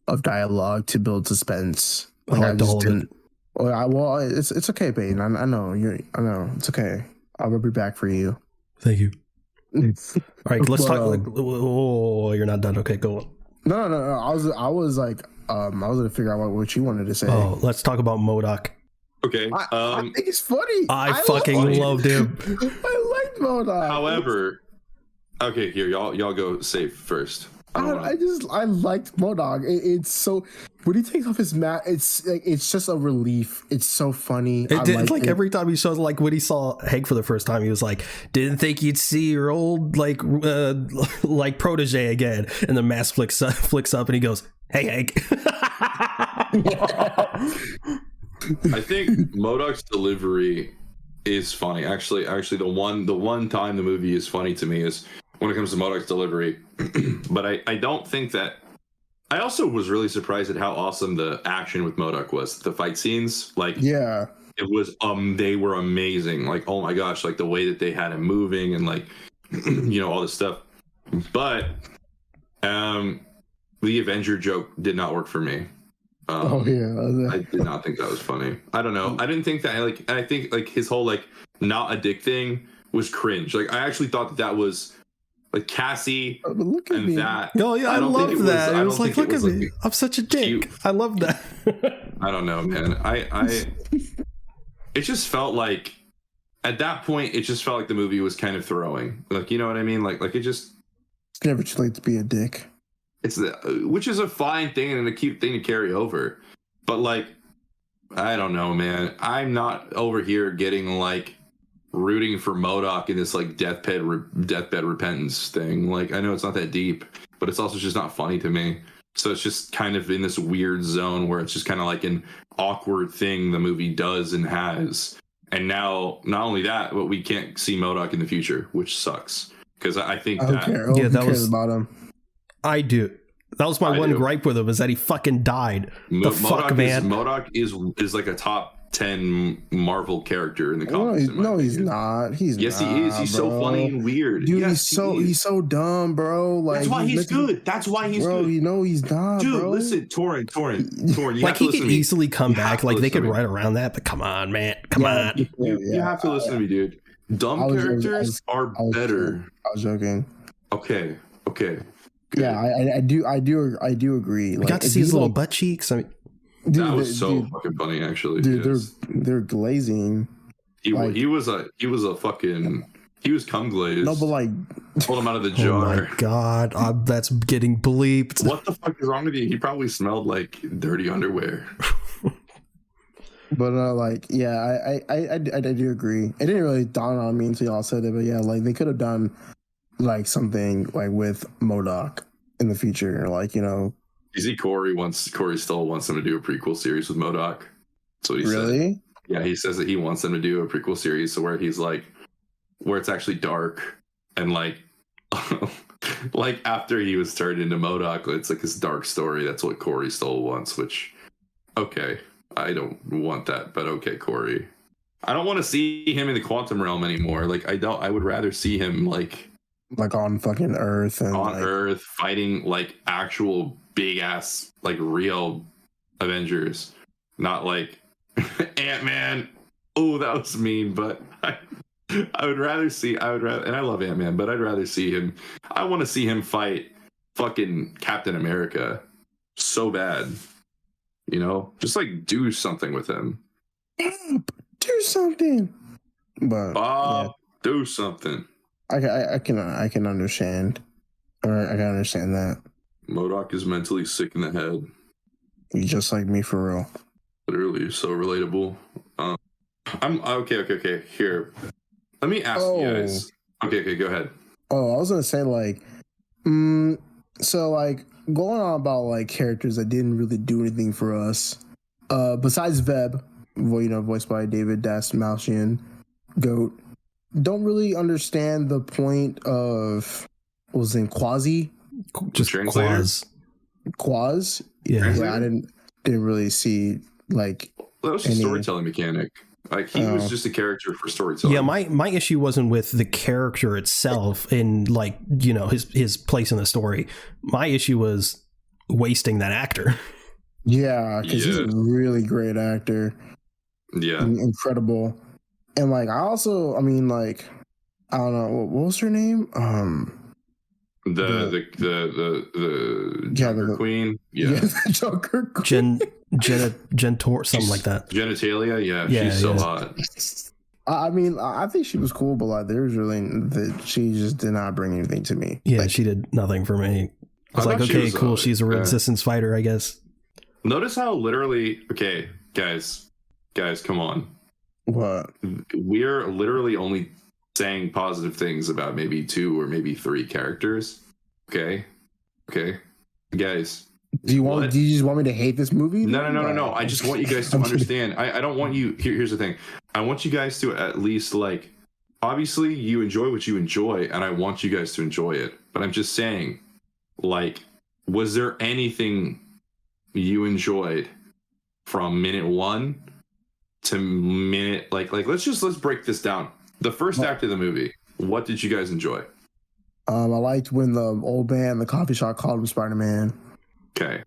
of dialogue to build suspense. Like, I just didn't. Well, it's okay, Peyton. I know it's okay. I'll rub your back for you. Thank you. All right, let's talk. Oh, you're not done. Okay, go on. No. I was like, I was gonna figure out what you wanted to say. Oh, let's talk about MODOK. Okay. I think he's funny. I fucking loved him. I liked MODOK. However, okay, here y'all go safe first. I liked MODOK. It's so, when he takes off his mask, it's just a relief. It's so funny. It's like every time he shows, like when he saw Hank for the first time, he was like, "Didn't think you'd see your old like protege again." And the mask flicks up, and he goes, "Hey, Hank." I think MODOK's delivery is funny. Actually, the one time the movie is funny to me is when it comes to MODOK's delivery. But I don't think that. I also was really surprised at how awesome the action with MODOK was. The fight scenes, like, yeah, it was they were amazing. Like, oh my gosh, like the way that they had him moving and like, you know, all this stuff. But the Avenger joke did not work for me. I did not think that was funny. I don't know. I didn't think that, like, I think like his whole like not a dick thing was cringe. Like, I actually thought that was like Cassie and me. That. Oh yeah, I love that. I was like, look at me. I'm such a dick. Cute. I love that. I don't know, man. I it just felt like at that point, it just felt like the movie was kind of throwing. Like, you know what I mean? Like it just. It's never too late to be a dick. Which is a fine thing and a cute thing to carry over, but like, I don't know, man. I'm not over here getting like rooting for MODOK in this like deathbed repentance thing. Like, I know it's not that deep, but it's also just not funny to me. So it's just kind of in this weird zone where it's just kind of like an awkward thing the movie does and has. And now, not only that, but we can't see MODOK in the future, which sucks. Because I think that was about him. I do. That was my one gripe with him, is that he fucking died. Fuck, man. MODOK is like a top 10 Marvel character in the comics. No, he's not. Yes, he is. He's so funny and weird. Dude, yes, he's so dumb, bro. Like, that's why he's good. That's why he's good. Bro, you know he's not, dude, bro. Listen, Torin. Like, he could easily come back. Like, they could write around that, but come on, man. Come on. You have to listen to me, dude. Dumb characters are better. I was joking. Okay. Good. Yeah, I do agree. We got to see his little butt cheeks. I mean, dude, that was so fucking funny, actually. Dude, they're glazing. He was cum glazed. No, but like, pulled him out of the jar. Oh my god, that's getting bleeped. What the fuck is wrong with you? He probably smelled like dirty underwear. But I do agree. It didn't really dawn on me until y'all said it, but yeah, like they could have done like something like with MODOK in the future, like, you know. You see, Corey still wants them to do a prequel series with MODOK. That's what he said. Really? Yeah, he says that he wants them to do a prequel series, so where he's like, where it's actually dark and like, like after he was turned into MODOK, it's like this dark story. That's what Corey still wants. Which, okay, I don't want that, but okay, Corey. I don't want to see him in the quantum realm anymore. Like, I would rather see him like on fucking Earth and Earth fighting like actual big ass, like real Avengers, not like Ant-Man. Oh, that was mean, but I would rather, and I love Ant-Man, but I'd rather see him. I want to see him fight fucking Captain America so bad, you know, just like do something with him. Do something, but Bob, do something. I can understand, or I can understand that. MODOK is mentally sick in the head. He's just like me, for real. Literally, so relatable. I'm okay. Here, let me ask you guys. Okay, go ahead. Oh, I was gonna say like, so like going on about like characters that didn't really do anything for us, besides Veb, voiced by David Dastmalchian, GOAT. Don't really understand the point of, what was his name, Quasi? Just Quaz? Yeah, I didn't really see like. That was a storytelling mechanic. Like, he was just a character for storytelling. Yeah, my issue wasn't with the character itself and like, you know, his place in the story. My issue was wasting that actor. Yeah, because he's a really great actor. Yeah, incredible. And like, I mean, like, I don't know, what was her name? The Joker Queen. Yeah, the Joker Queen. Gentor, something like that. Genitalia. Yeah, she's so hot. I mean, I think she was cool, but like, she just did not bring anything to me. Yeah, like, she did nothing for me. I was like, okay, cool. She's a resistance fighter, I guess. Notice how literally, okay, guys, come on. What? We're literally only saying positive things about maybe 2 or maybe 3 characters. Okay, guys. Do you just want me to hate this movie? No. I just want you guys to understand. I don't want you. Here's the thing. I want you guys to at least, like, obviously you enjoy what you enjoy, and I want you guys to enjoy it. But I'm just saying, like, was there anything you enjoyed from minute 1 to minute, like let's break this down. The first act of the movie, what did you guys enjoy? I liked when the old man in the coffee shop called him Spider-Man. Okay.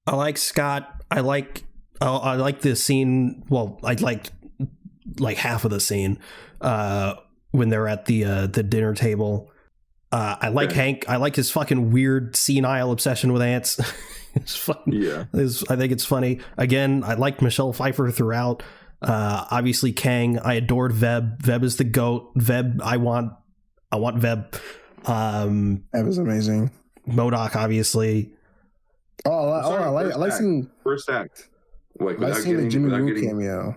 I like Scott. I like the scene. Well, I liked like half of the scene when they're at the dinner table. I like Hank. I like his fucking weird senile obsession with ants. It's fun. Yeah. I think it's funny. Again, I liked Michelle Pfeiffer throughout. Obviously Kang. I adored Veb. Veb is the GOAT. Veb. I want Veb. That was amazing. MODOK, obviously. I like seeing first act. Like, I seen the Jimmy Woo cameo.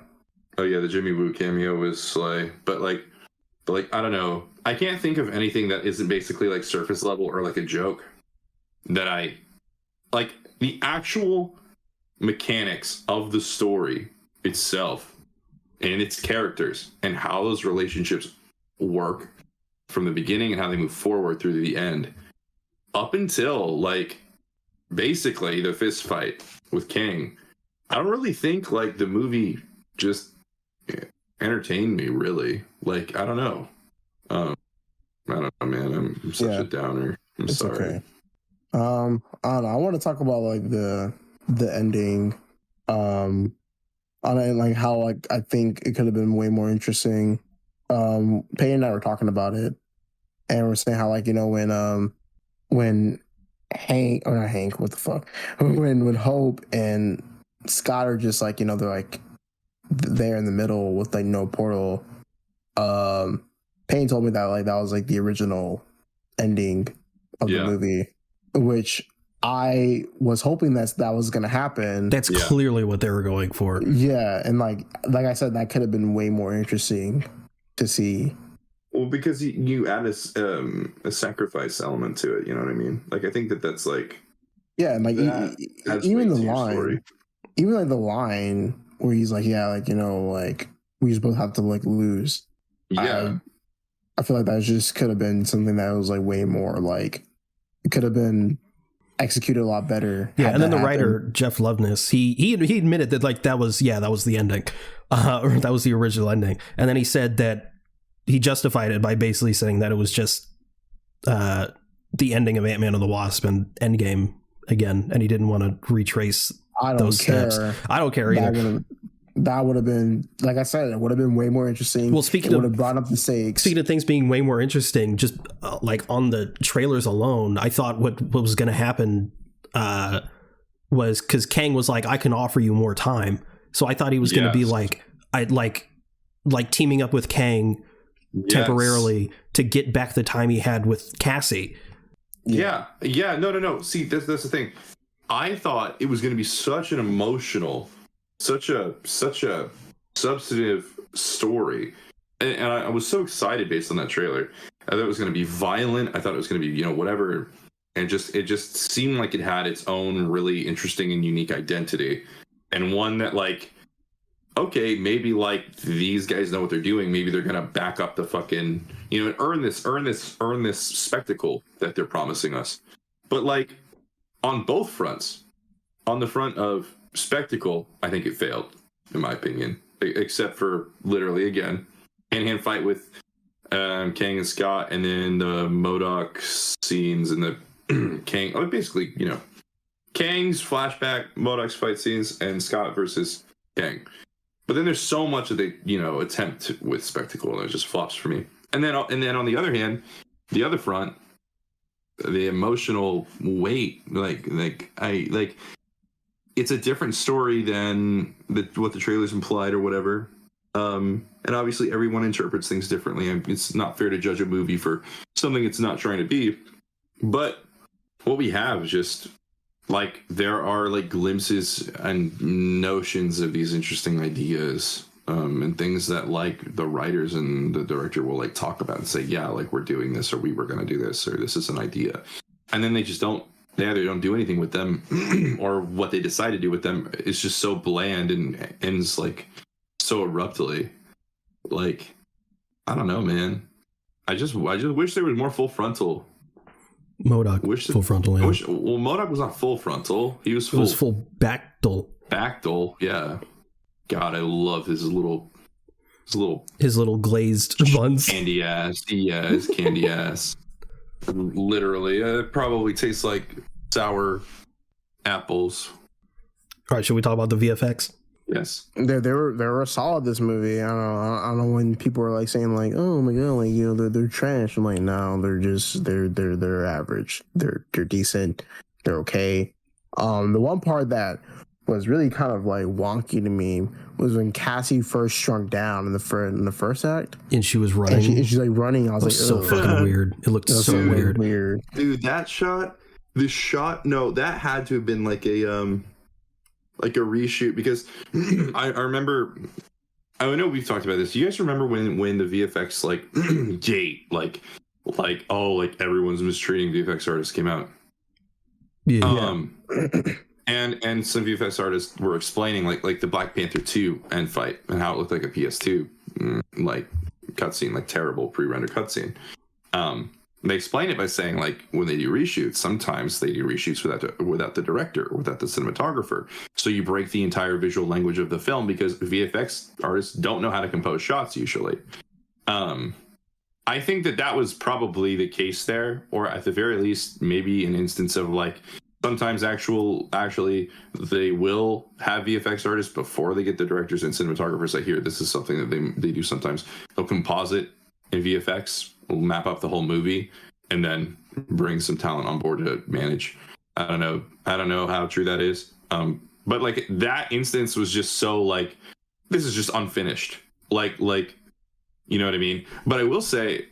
Oh yeah, the Jimmy Woo cameo was but I don't know. I can't think of anything that isn't basically like surface level or like a joke that I like. The actual mechanics of the story itself and its characters and how those relationships work from the beginning and how they move forward through the end, up until like basically the fist fight with Kang, I don't really think like the movie just entertained me really. Like, I don't know. I don't know, man. I'm such a downer. I'm sorry. Okay. I don't know. I want to talk about like the ending. On like how like I think it could have been way more interesting. Peyton and I were talking about it, and we're saying how like, you know, when Hank, or not Hank, what the fuck? When Hope and Scott are just like, you know, they're like there in the middle with like no portal. Payne told me that like that was like the original ending of the movie, which I was hoping that was gonna happen. That's clearly what they were going for. Yeah, and like I said, that could have been way more interesting to see. Well, because you add a sacrifice element to it, you know what I mean? Like, I think that's like, yeah, and like even the line, even like the line where he's like, yeah, like, you know, like we just both have to like lose. Yeah, I feel like that just could have been something that was like way more like, it could have been executed a lot better. Yeah, and then the writer Jeff Loveness, he admitted that like that was the ending, or that was the original ending, and then he said that he justified it by basically saying that it was just the ending of Ant-Man and the Wasp and Endgame again, and he didn't want to retrace those steps. I don't care either. That would have been, like I said, it would have been way more interesting. Well, it would have brought up the stakes. Speaking of things being way more interesting, just like on the trailers alone, I thought what was going to happen was, because Kang was like, I can offer you more time. So I thought he was going to be like, I'd like teaming up with Kang temporarily to get back the time he had with Cassie. Yeah. No. See, that's the thing. I thought it was going to be such an emotional, such a substantive story, and I was so excited based on that trailer. I thought it was going to be violent. I thought it was going to be, you know, whatever, and it just seemed like it had its own really interesting and unique identity, and one that like, okay, maybe like these guys know what they're doing. Maybe they're going to back up the fucking, you know, and earn this spectacle that they're promising us. But like on both fronts, on the front of spectacle, I think it failed, in my opinion, except for literally again hand-to-hand fight with Kang and Scott, and then the MODOK scenes and the Kang, basically, you know, Kang's flashback, MODOK's fight scenes, and Scott versus Kang. But then there's so much that they, you know, attempt with spectacle, and it just flops for me. And then on the other hand, the other front, the emotional weight, it's a different story than what the trailers implied or whatever. And obviously everyone interprets things differently. It's not fair to judge a movie for something it's not trying to be. But what we have is just like, there are like glimpses and notions of these interesting ideas, and things that like the writers and the director will like talk about and say, yeah, like we're doing this, or we were going to do this, or this is an idea. And then they just don't. They either don't do anything with them, or what they decide to do with them is just so bland and ends like so abruptly. Like, I don't know, man. I just wish there was more full frontal. MODOK full frontal. Yeah. Well, MODOK was not full frontal. He was full. It was full Bactal. Bactal, yeah. God, I love his little glazed buns. Candy ass. Yeah, his candy ass. Literally, it probably tastes like sour apples. All right, should we talk about the VFX? Yes, they were solid, this movie. I don't know when people are like saying like, oh my god, like, you know, they're trash. I'm like, no, they're average. They're decent. They're okay. The one part that was really kind of like wonky to me was when Cassie first shrunk down in the first act, and she was running. And she's like running. I was like, so fucking weird. It looked so weird. Dude, that shot. No, that had to have been like a reshoot, because I remember. I know we've talked about this. Do you guys remember when the VFX like gate like everyone's mistreating VFX artists came out? Yeah. And some VFX artists were explaining like the Black Panther 2 end fight and how it looked like a PS2 like cutscene, like terrible pre-rendered cutscene. they explain it by saying, like, when they do reshoots, sometimes they do reshoots without the director or without the cinematographer. So you break the entire visual language of the film because VFX artists don't know how to compose shots usually. I think that was probably the case there, or at the very least, maybe an instance of like sometimes actually they will have VFX artists before they get the directors and cinematographers. I hear this is something that they do sometimes. They'll composite in VFX, will map up the whole movie, and then bring some talent on board to manage. I don't know how true that is. But like that instance was just so like, this is just unfinished. Like, you know what I mean? But I will say,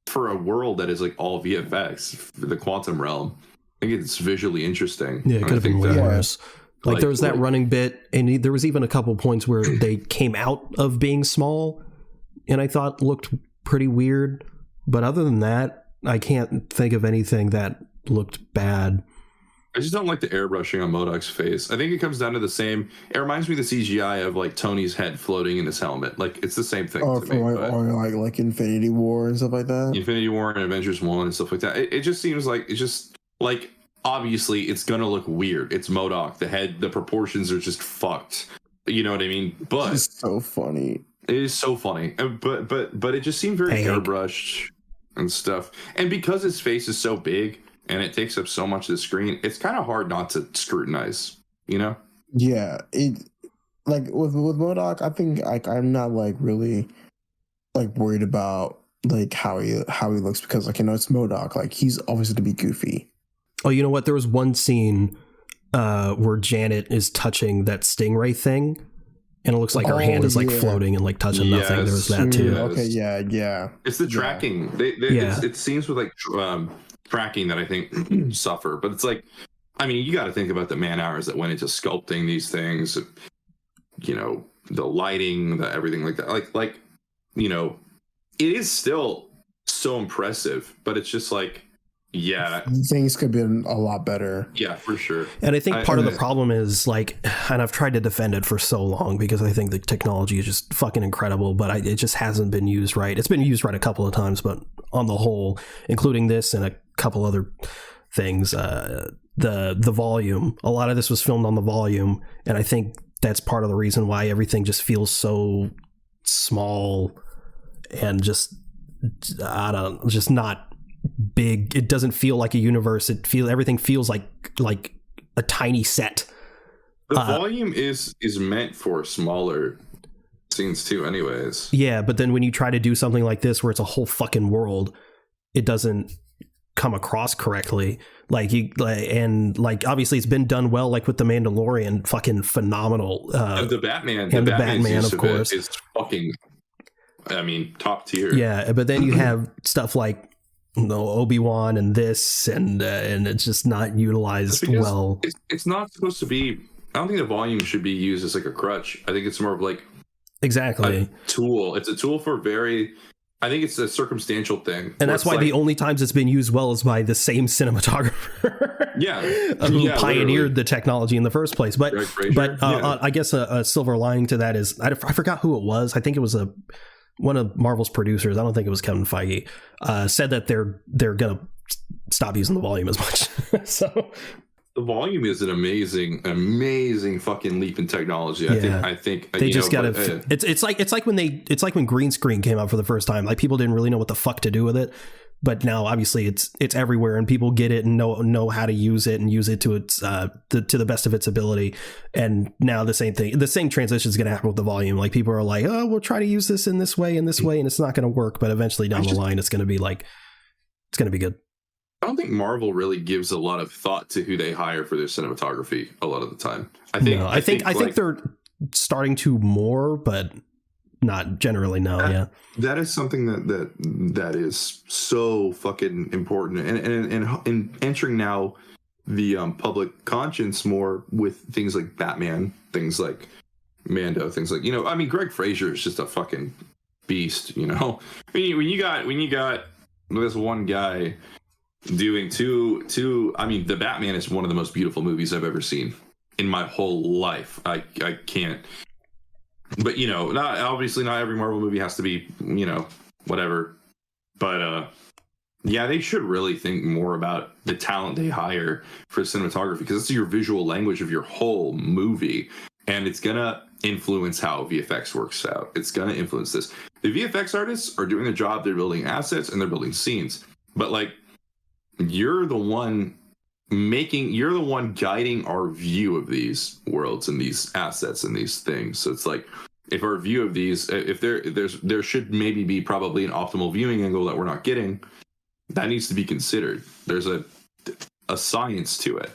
for a world that is like all VFX, for the quantum realm, I think it's visually interesting. Yeah, it could have been way worse. Like there was that running bit, and there was even a couple points where they came out of being small, and I thought looked pretty weird. But other than that, I can't think of anything that looked bad. I just don't like the airbrushing on MODOK's face. I think it comes down to the same. It reminds me of the CGI of like Tony's head floating in his helmet. Like it's the same thing. Oh, to me, like Infinity War and stuff like that. Infinity War and Avengers 1 and stuff like that. It just seems like it's just like, obviously it's gonna look weird. It's MODOK. The head, the proportions are just fucked. You know what I mean? But it's so funny. It is so funny. But it just seemed very airbrushed and stuff. And because his face is so big and it takes up so much of the screen, it's kind of hard not to scrutinize, you know? Yeah, it like with MODOK, I think like I'm not like really like worried about like how he looks, because like, you know, it's MODOK. Like he's obviously to be goofy. Oh, you know what? There was one scene where Janet is touching that stingray thing, and it looks like her hand is like floating and like touching nothing. There was that too. Yes. Okay, yeah. It's the tracking. It seems with like tracking that I think suffer, but it's like, I mean, you got to think about the man hours that went into sculpting these things. You know, the lighting, the everything like that. Like, you know, it is still so impressive, but it's just like, yeah, things could be a lot better. Yeah, for sure. And I think part of the problem is like, and I've tried to defend it for so long because I think the technology is just fucking incredible, but it just hasn't been used right. It's been used right a couple of times, but on the whole, including this and a couple other things, the volume, a lot of this was filmed on the volume, and I think that's part of the reason why everything just feels so small and just not big. It doesn't feel like a universe. Everything feels like a tiny set. The volume is meant for smaller scenes too, anyways. Yeah, but then when you try to do something like this where it's a whole fucking world, it doesn't come across correctly. And obviously it's been done well, like with the Mandalorian, fucking phenomenal. And the Batman, of course, is fucking, I mean, top tier. Yeah, but then you have stuff like Obi-Wan and this, and it's just not utilized well. It's not supposed to be. I don't think the volume should be used as like a crutch. I think it's more of like a tool. It's a tool for I think it's a circumstantial thing, and that's why the only times it's been used well is by the same cinematographer. Who pioneered the technology in the first place. But I guess a silver lining to that is I forgot who it was. I think it was one of Marvel's producers. I don't think it was Kevin Feige. Said that they're gonna stop using the volume as much. So the volume is an amazing fucking leap in technology. I think they just gotta. It's like when green screen came out for the first time. Like people didn't really know what the fuck to do with it, but now obviously it's everywhere and people get it and know how to use it and use it to its to the best of its ability. And now the same transition is going to happen with the volume. Like people are like, oh, we'll try to use this in this way, and it's not going to work. But eventually down the line, it's going to be good. I don't think Marvel really gives a lot of thought to who they hire for their cinematography a lot of the time. I think they're starting to more, but not generally. That is something that is so fucking important, and entering now the public conscience more with things like Batman, things like Mando, things like, you know, I mean, Greg Fraser is just a fucking beast, you know. When you got this one guy doing two, I mean, the Batman is one of the most beautiful movies I've ever seen in my whole life. I can't, but you know, not every Marvel movie has to be, you know, whatever. But Yeah, they should really think more about the talent they hire for cinematography, because it's your visual language of your whole movie, and it's gonna influence how VFX works out. It's gonna influence this. The VFX artists are doing their job. They're building assets and they're building scenes, but like, you're the one guiding our view of these worlds and these assets and these things. So it's like, if our view of these, if there should maybe be probably an optimal viewing angle that we're not getting, that needs to be considered. There's a science to it,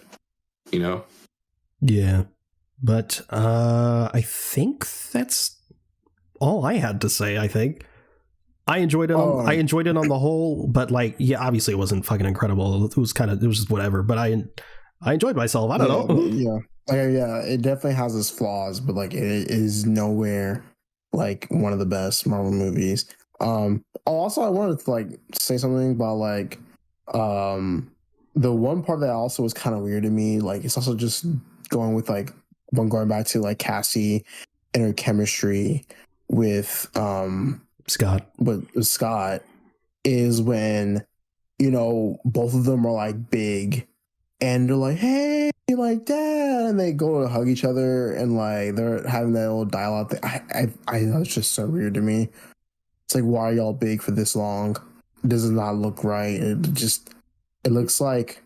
you know? Yeah. But I think that's all I had to say, I think. I enjoyed it on the whole, but like, yeah, obviously it wasn't fucking incredible. It was just whatever, but I enjoyed myself. I don't know. Yeah. Yeah, it definitely has its flaws, but like it is nowhere like one of the best Marvel movies. Also, I wanted to like say something about like the one part that also was kind of weird to me. Like, it's also just going back to like Cassie and her chemistry with Scott. With Scott is when, you know, both of them are like big and they're like, hey, like that, and they go to hug each other and like they're having that little dialogue thing. I that's just so weird to me. It's like, why are y'all big for this long? It does not look right. It looks like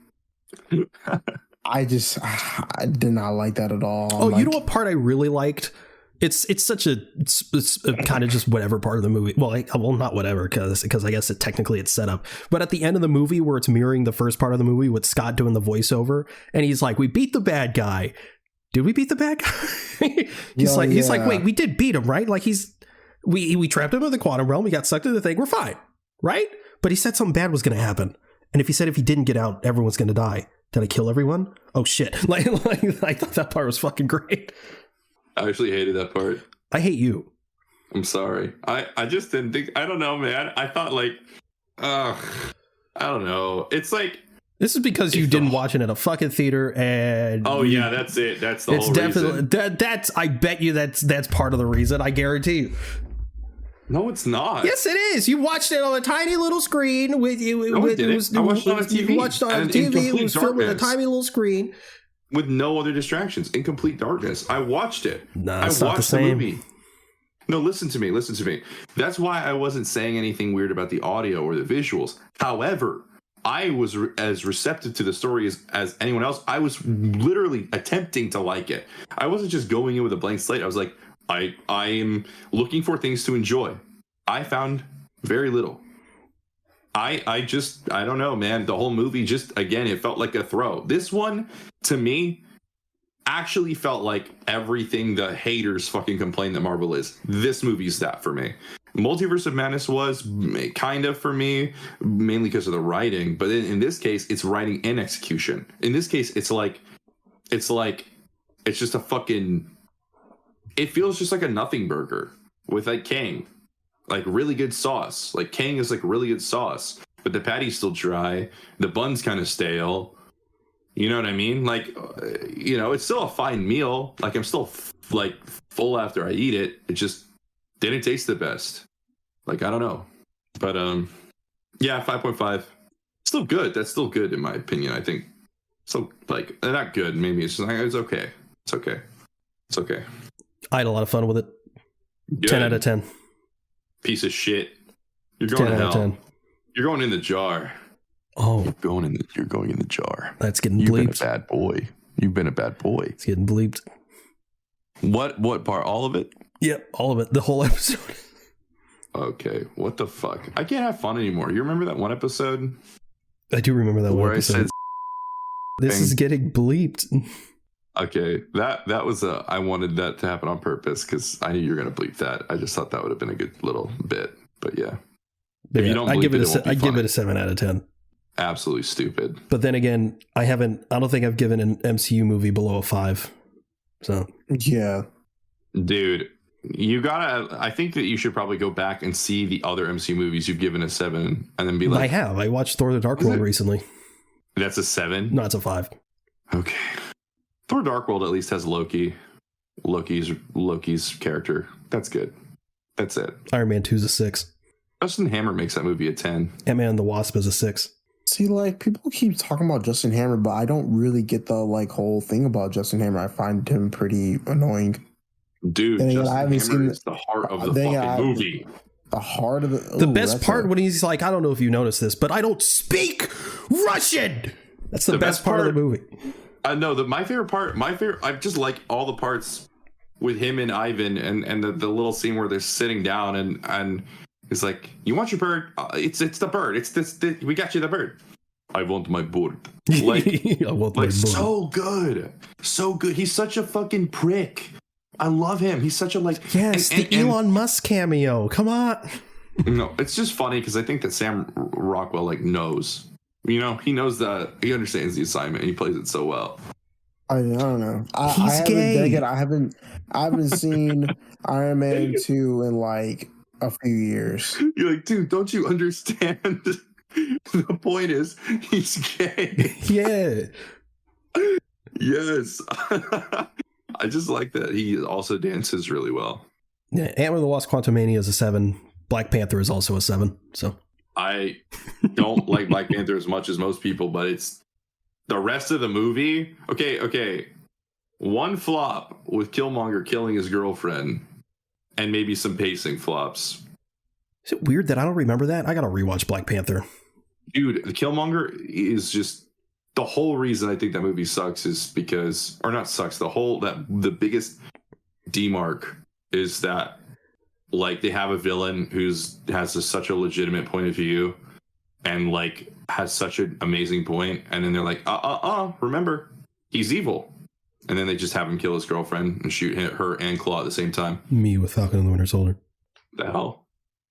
I did not like that at all. Oh, you know what part I really liked? It's kind of just whatever part of the movie. Well, not whatever, because I guess technically it's set up. But at the end of the movie, where it's mirroring the first part of the movie with Scott doing the voiceover, and he's like, "We beat the bad guy." Did we beat the bad guy? He's like, wait, we did beat him, right? Like we trapped him in the quantum realm. He got sucked into the thing. We're fine, right? But he said something bad was going to happen, and if he didn't get out, everyone's going to die. Did I kill everyone? Oh shit! Like I thought that part was fucking great. I actually hated that part. I hate you. I'm sorry. I just didn't think. I don't know, man. I thought like, I don't know. It's like, this is because you didn't watch it at a fucking theater, and yeah, that's it. That's the whole reason. That's. I bet you that's part of the reason. I guarantee you. No, it's not. Yes, it is. You watched it on a tiny little screen with you. No, I didn't. I watched it on TV. You watched it on TV. It was filmed with a tiny little screen. With no other distractions, in complete darkness. I watched it. Nah, it's not the same. The movie. No, listen to me. That's why I wasn't saying anything weird about the audio or the visuals. However, I was as receptive to the story as anyone else. I was literally attempting to like it. I wasn't just going in with a blank slate. I was like, I am looking for things to enjoy. I found very little. I don't know, man. The whole movie just, again, it felt like a throw. This one, to me, actually felt like everything the haters fucking complain that Marvel is. This movie's that for me. Multiverse of Madness was kind of for me, mainly because of the writing. But in this case, it's writing and execution. In this case, it's just a fucking, it feels just like a nothing burger with like Kang. Like really good sauce. Like Kang is like really good sauce, but the patty's still dry. The bun's kind of stale. You know what I mean? Like, you know, it's still a fine meal. Like I'm still like full after I eat it. It just didn't taste the best. Like, I don't know. But yeah, 5.5. Still good. That's still good in my opinion, I think. So like, not good. Maybe it's just like, it's okay. It's okay. It's okay. I had a lot of fun with it. Good. 10 out of 10. Piece of shit. You're going to hell. 10. You're going in the jar. Oh, you're going in the jar. That's getting bleeped. You've been a bad boy. You've been a bad boy. It's getting bleeped. What part? All of it? Yep, all of it. The whole episode. Okay, what the fuck? I can't have fun anymore. You remember that one episode? I do remember that one episode. I said this is getting bleeped. Okay, that was I wanted that to happen on purpose because I knew you were gonna bleep that. I just thought that would have been a good little bit, but yeah. If you don't bleep I give it a 7 out of 10. Absolutely stupid. But then again, I don't think I've given an MCU movie below a 5. So yeah, dude, I think that you should probably go back and see the other MCU movies you've given a 7, and then be like, I watched Thor: The Dark World recently. That's a 7? No, it's a 5. Okay. Thor: Dark World at least has Loki's Loki's character. That's good. That's it. Iron Man 2's a 6. Justin Hammer makes that movie a 10. Ant-Man and the Wasp is a 6. See, like, people keep talking about Justin Hammer, but I don't really get the like whole thing about Justin Hammer. I find him pretty annoying. Dude, Justin Hammer is the heart of the fucking movie. The heart of the best part when he's like, I don't know if you noticed this, but I don't speak Russian. That's the best part of the movie. I know my favorite part. I just like all the parts with him and Ivan, and the little scene where they're sitting down and it's like, you want your bird? It's the bird. It's this. We got you the bird. I want my bird. Like, I want my bird. So good, so good. He's such a fucking prick. I love him. He's such a like. Yes, the Elon Musk cameo. Come on. No, it's just funny because I think that Sam Rockwell like knows. You know, he knows that he understands the assignment and he plays it so well. I don't know. He's gay. I haven't seen Iron Man 2 in like a few years. You're like, dude, don't you understand? The point is, he's gay. Yeah. Yes. I just like that he also dances really well. Yeah, Ant-Man and the Wasp: Quantumania is a 7. Black Panther is also a 7. So I don't like Black Panther as much as most people, but it's the rest of the movie. Okay. One flop with Killmonger killing his girlfriend, and maybe some pacing flops. Is it weird that I don't remember that? I gotta rewatch Black Panther. Dude, the Killmonger is just the whole reason I think that movie sucks is because, or not sucks, the biggest demark is that like they have a villain who's has such a legitimate point of view and like has such an amazing point, and then they're like, remember, he's evil. And then they just have him kill his girlfriend and shoot her and Claw at the same time. Me with Falcon and the Winter Soldier. The hell?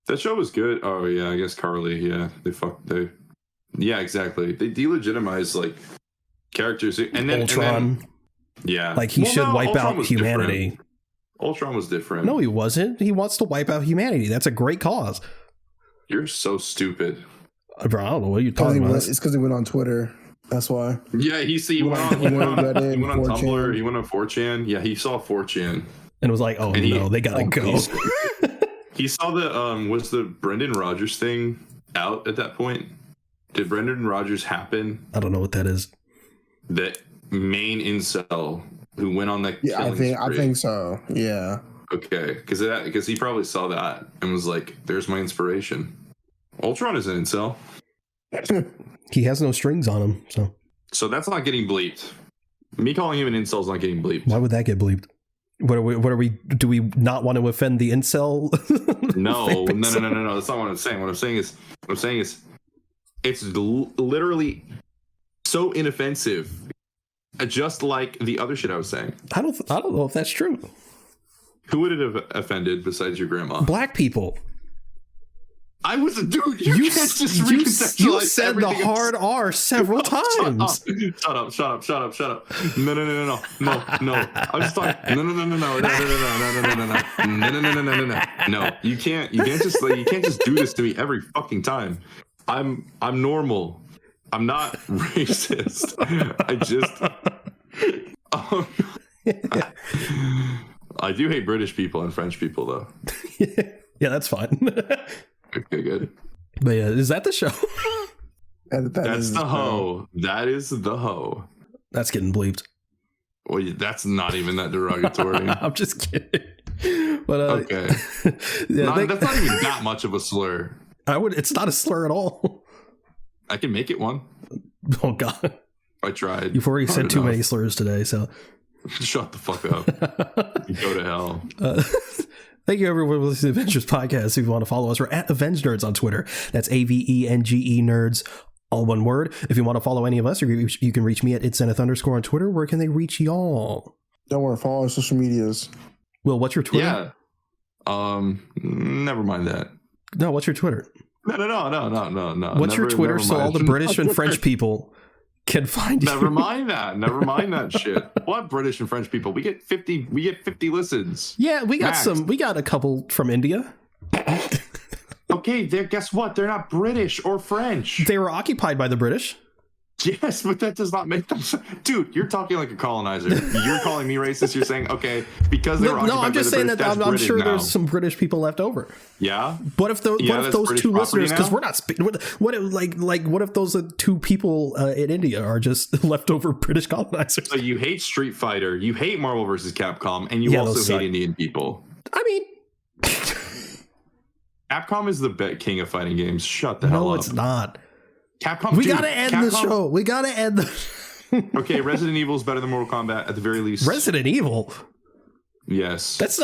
That show was good. Oh yeah, I guess Carly, yeah. Yeah, exactly. They delegitimize like characters, and then Ultron. Yeah, like he should wipe Ultron out humanity. Different. Ultron was different. No, he wasn't. He wants to wipe out humanity. That's a great cause. You're so stupid. Bro, I don't know what you're talking about. It's because he went on Twitter. That's why. Yeah, he went on Tumblr. He went on 4chan. Yeah, he saw 4chan and was like, "Oh no, they gotta go." He saw the was the Brendan Rodgers thing out at that point? Did Brendan Rodgers happen? I don't know what that is. The main incel who went on that. Yeah, I think so. Yeah. Okay, because he probably saw that and was like, "There's my inspiration." Ultron is an incel. He has no strings on him, so that's not getting bleeped. Me calling him an incel is not getting bleeped. Why would that get bleeped? What are we? Do we not want to offend the incel? No. That's not what I'm saying. What I'm saying is, it's literally so inoffensive, just like the other shit I was saying. I don't know if that's true. Who would it have offended besides your grandma? Black people. I was a dude. You can't just recontextualize. You said the hard R several times. Shut up. No. I'm just talking. No. You can't just do this to me every fucking time. I'm normal. I'm not racist. I do hate British people and French people though. Yeah, that's fine. Okay, good. But yeah, is that the show? That's the hoe. That is the hoe. That's getting bleeped. Well, that's not even that derogatory. I'm just kidding. But okay, yeah, that's not even that much of a slur. It's not a slur at all. I can make it one. Oh God, I tried. You've already said too many slurs today, so shut the fuck up. You go to hell. Thank you everyone for listening to the Avengers Podcast. If you want to follow us, we're at Avengenerds on Twitter. That's AVENGE Nerds, all one word. If you want to follow any of us, you can reach me at @Zenith_ on Twitter. Where can they reach y'all? Don't worry, follow our social medias. Will, what's your Twitter? Yeah. Never mind that. No, what's your Twitter? No. What's your Twitter so all the British and French people can find you? Never mind that shit. What British and French people? We get 50 listens. Yeah, we got a couple from India. Okay, guess what? They're not British or French. They were occupied by the British. Yes, but that does not make them. Dude, you're talking like a colonizer. You're calling me racist. You're saying, okay, because they were occupied I'm just by the saying British, that I'm sure there's some British people left over. Yeah. What if those British two listeners? now? Because we're not. What if those two people in India are just leftover British colonizers? So you hate Street Fighter, you hate Marvel vs. Capcom, and you also hate Indian people. I mean, Capcom is the king of fighting games. Shut the hell up. No, it's not. Capcom. We gotta end the show. We gotta end the. Okay, Resident Evil is better than Mortal Kombat at the very least. Resident Evil. Yes. That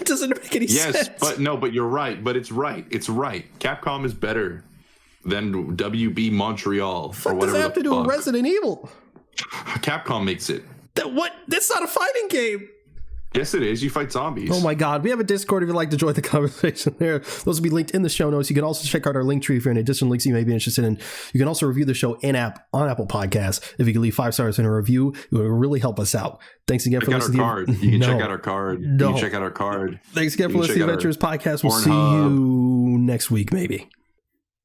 doesn't make any sense. Yes, but you're right. But it's right. It's right. Capcom is better than WB Montreal or whatever. What does that have to do with Resident Evil? Capcom makes it. That's not a fighting game. Yes, it is. You fight zombies. Oh my God. We have a Discord if you'd like to join the conversation there. Those will be linked in the show notes. You can also check out our link tree for any additional links you may be interested in. You can also review the show in-app on Apple Podcasts. If you can leave 5 stars in a review, it would really help us out. Thanks again for listening. You can check out our card. You can check out our card. Thanks again for listening to the Adventures Podcast. We'll see you next week, maybe.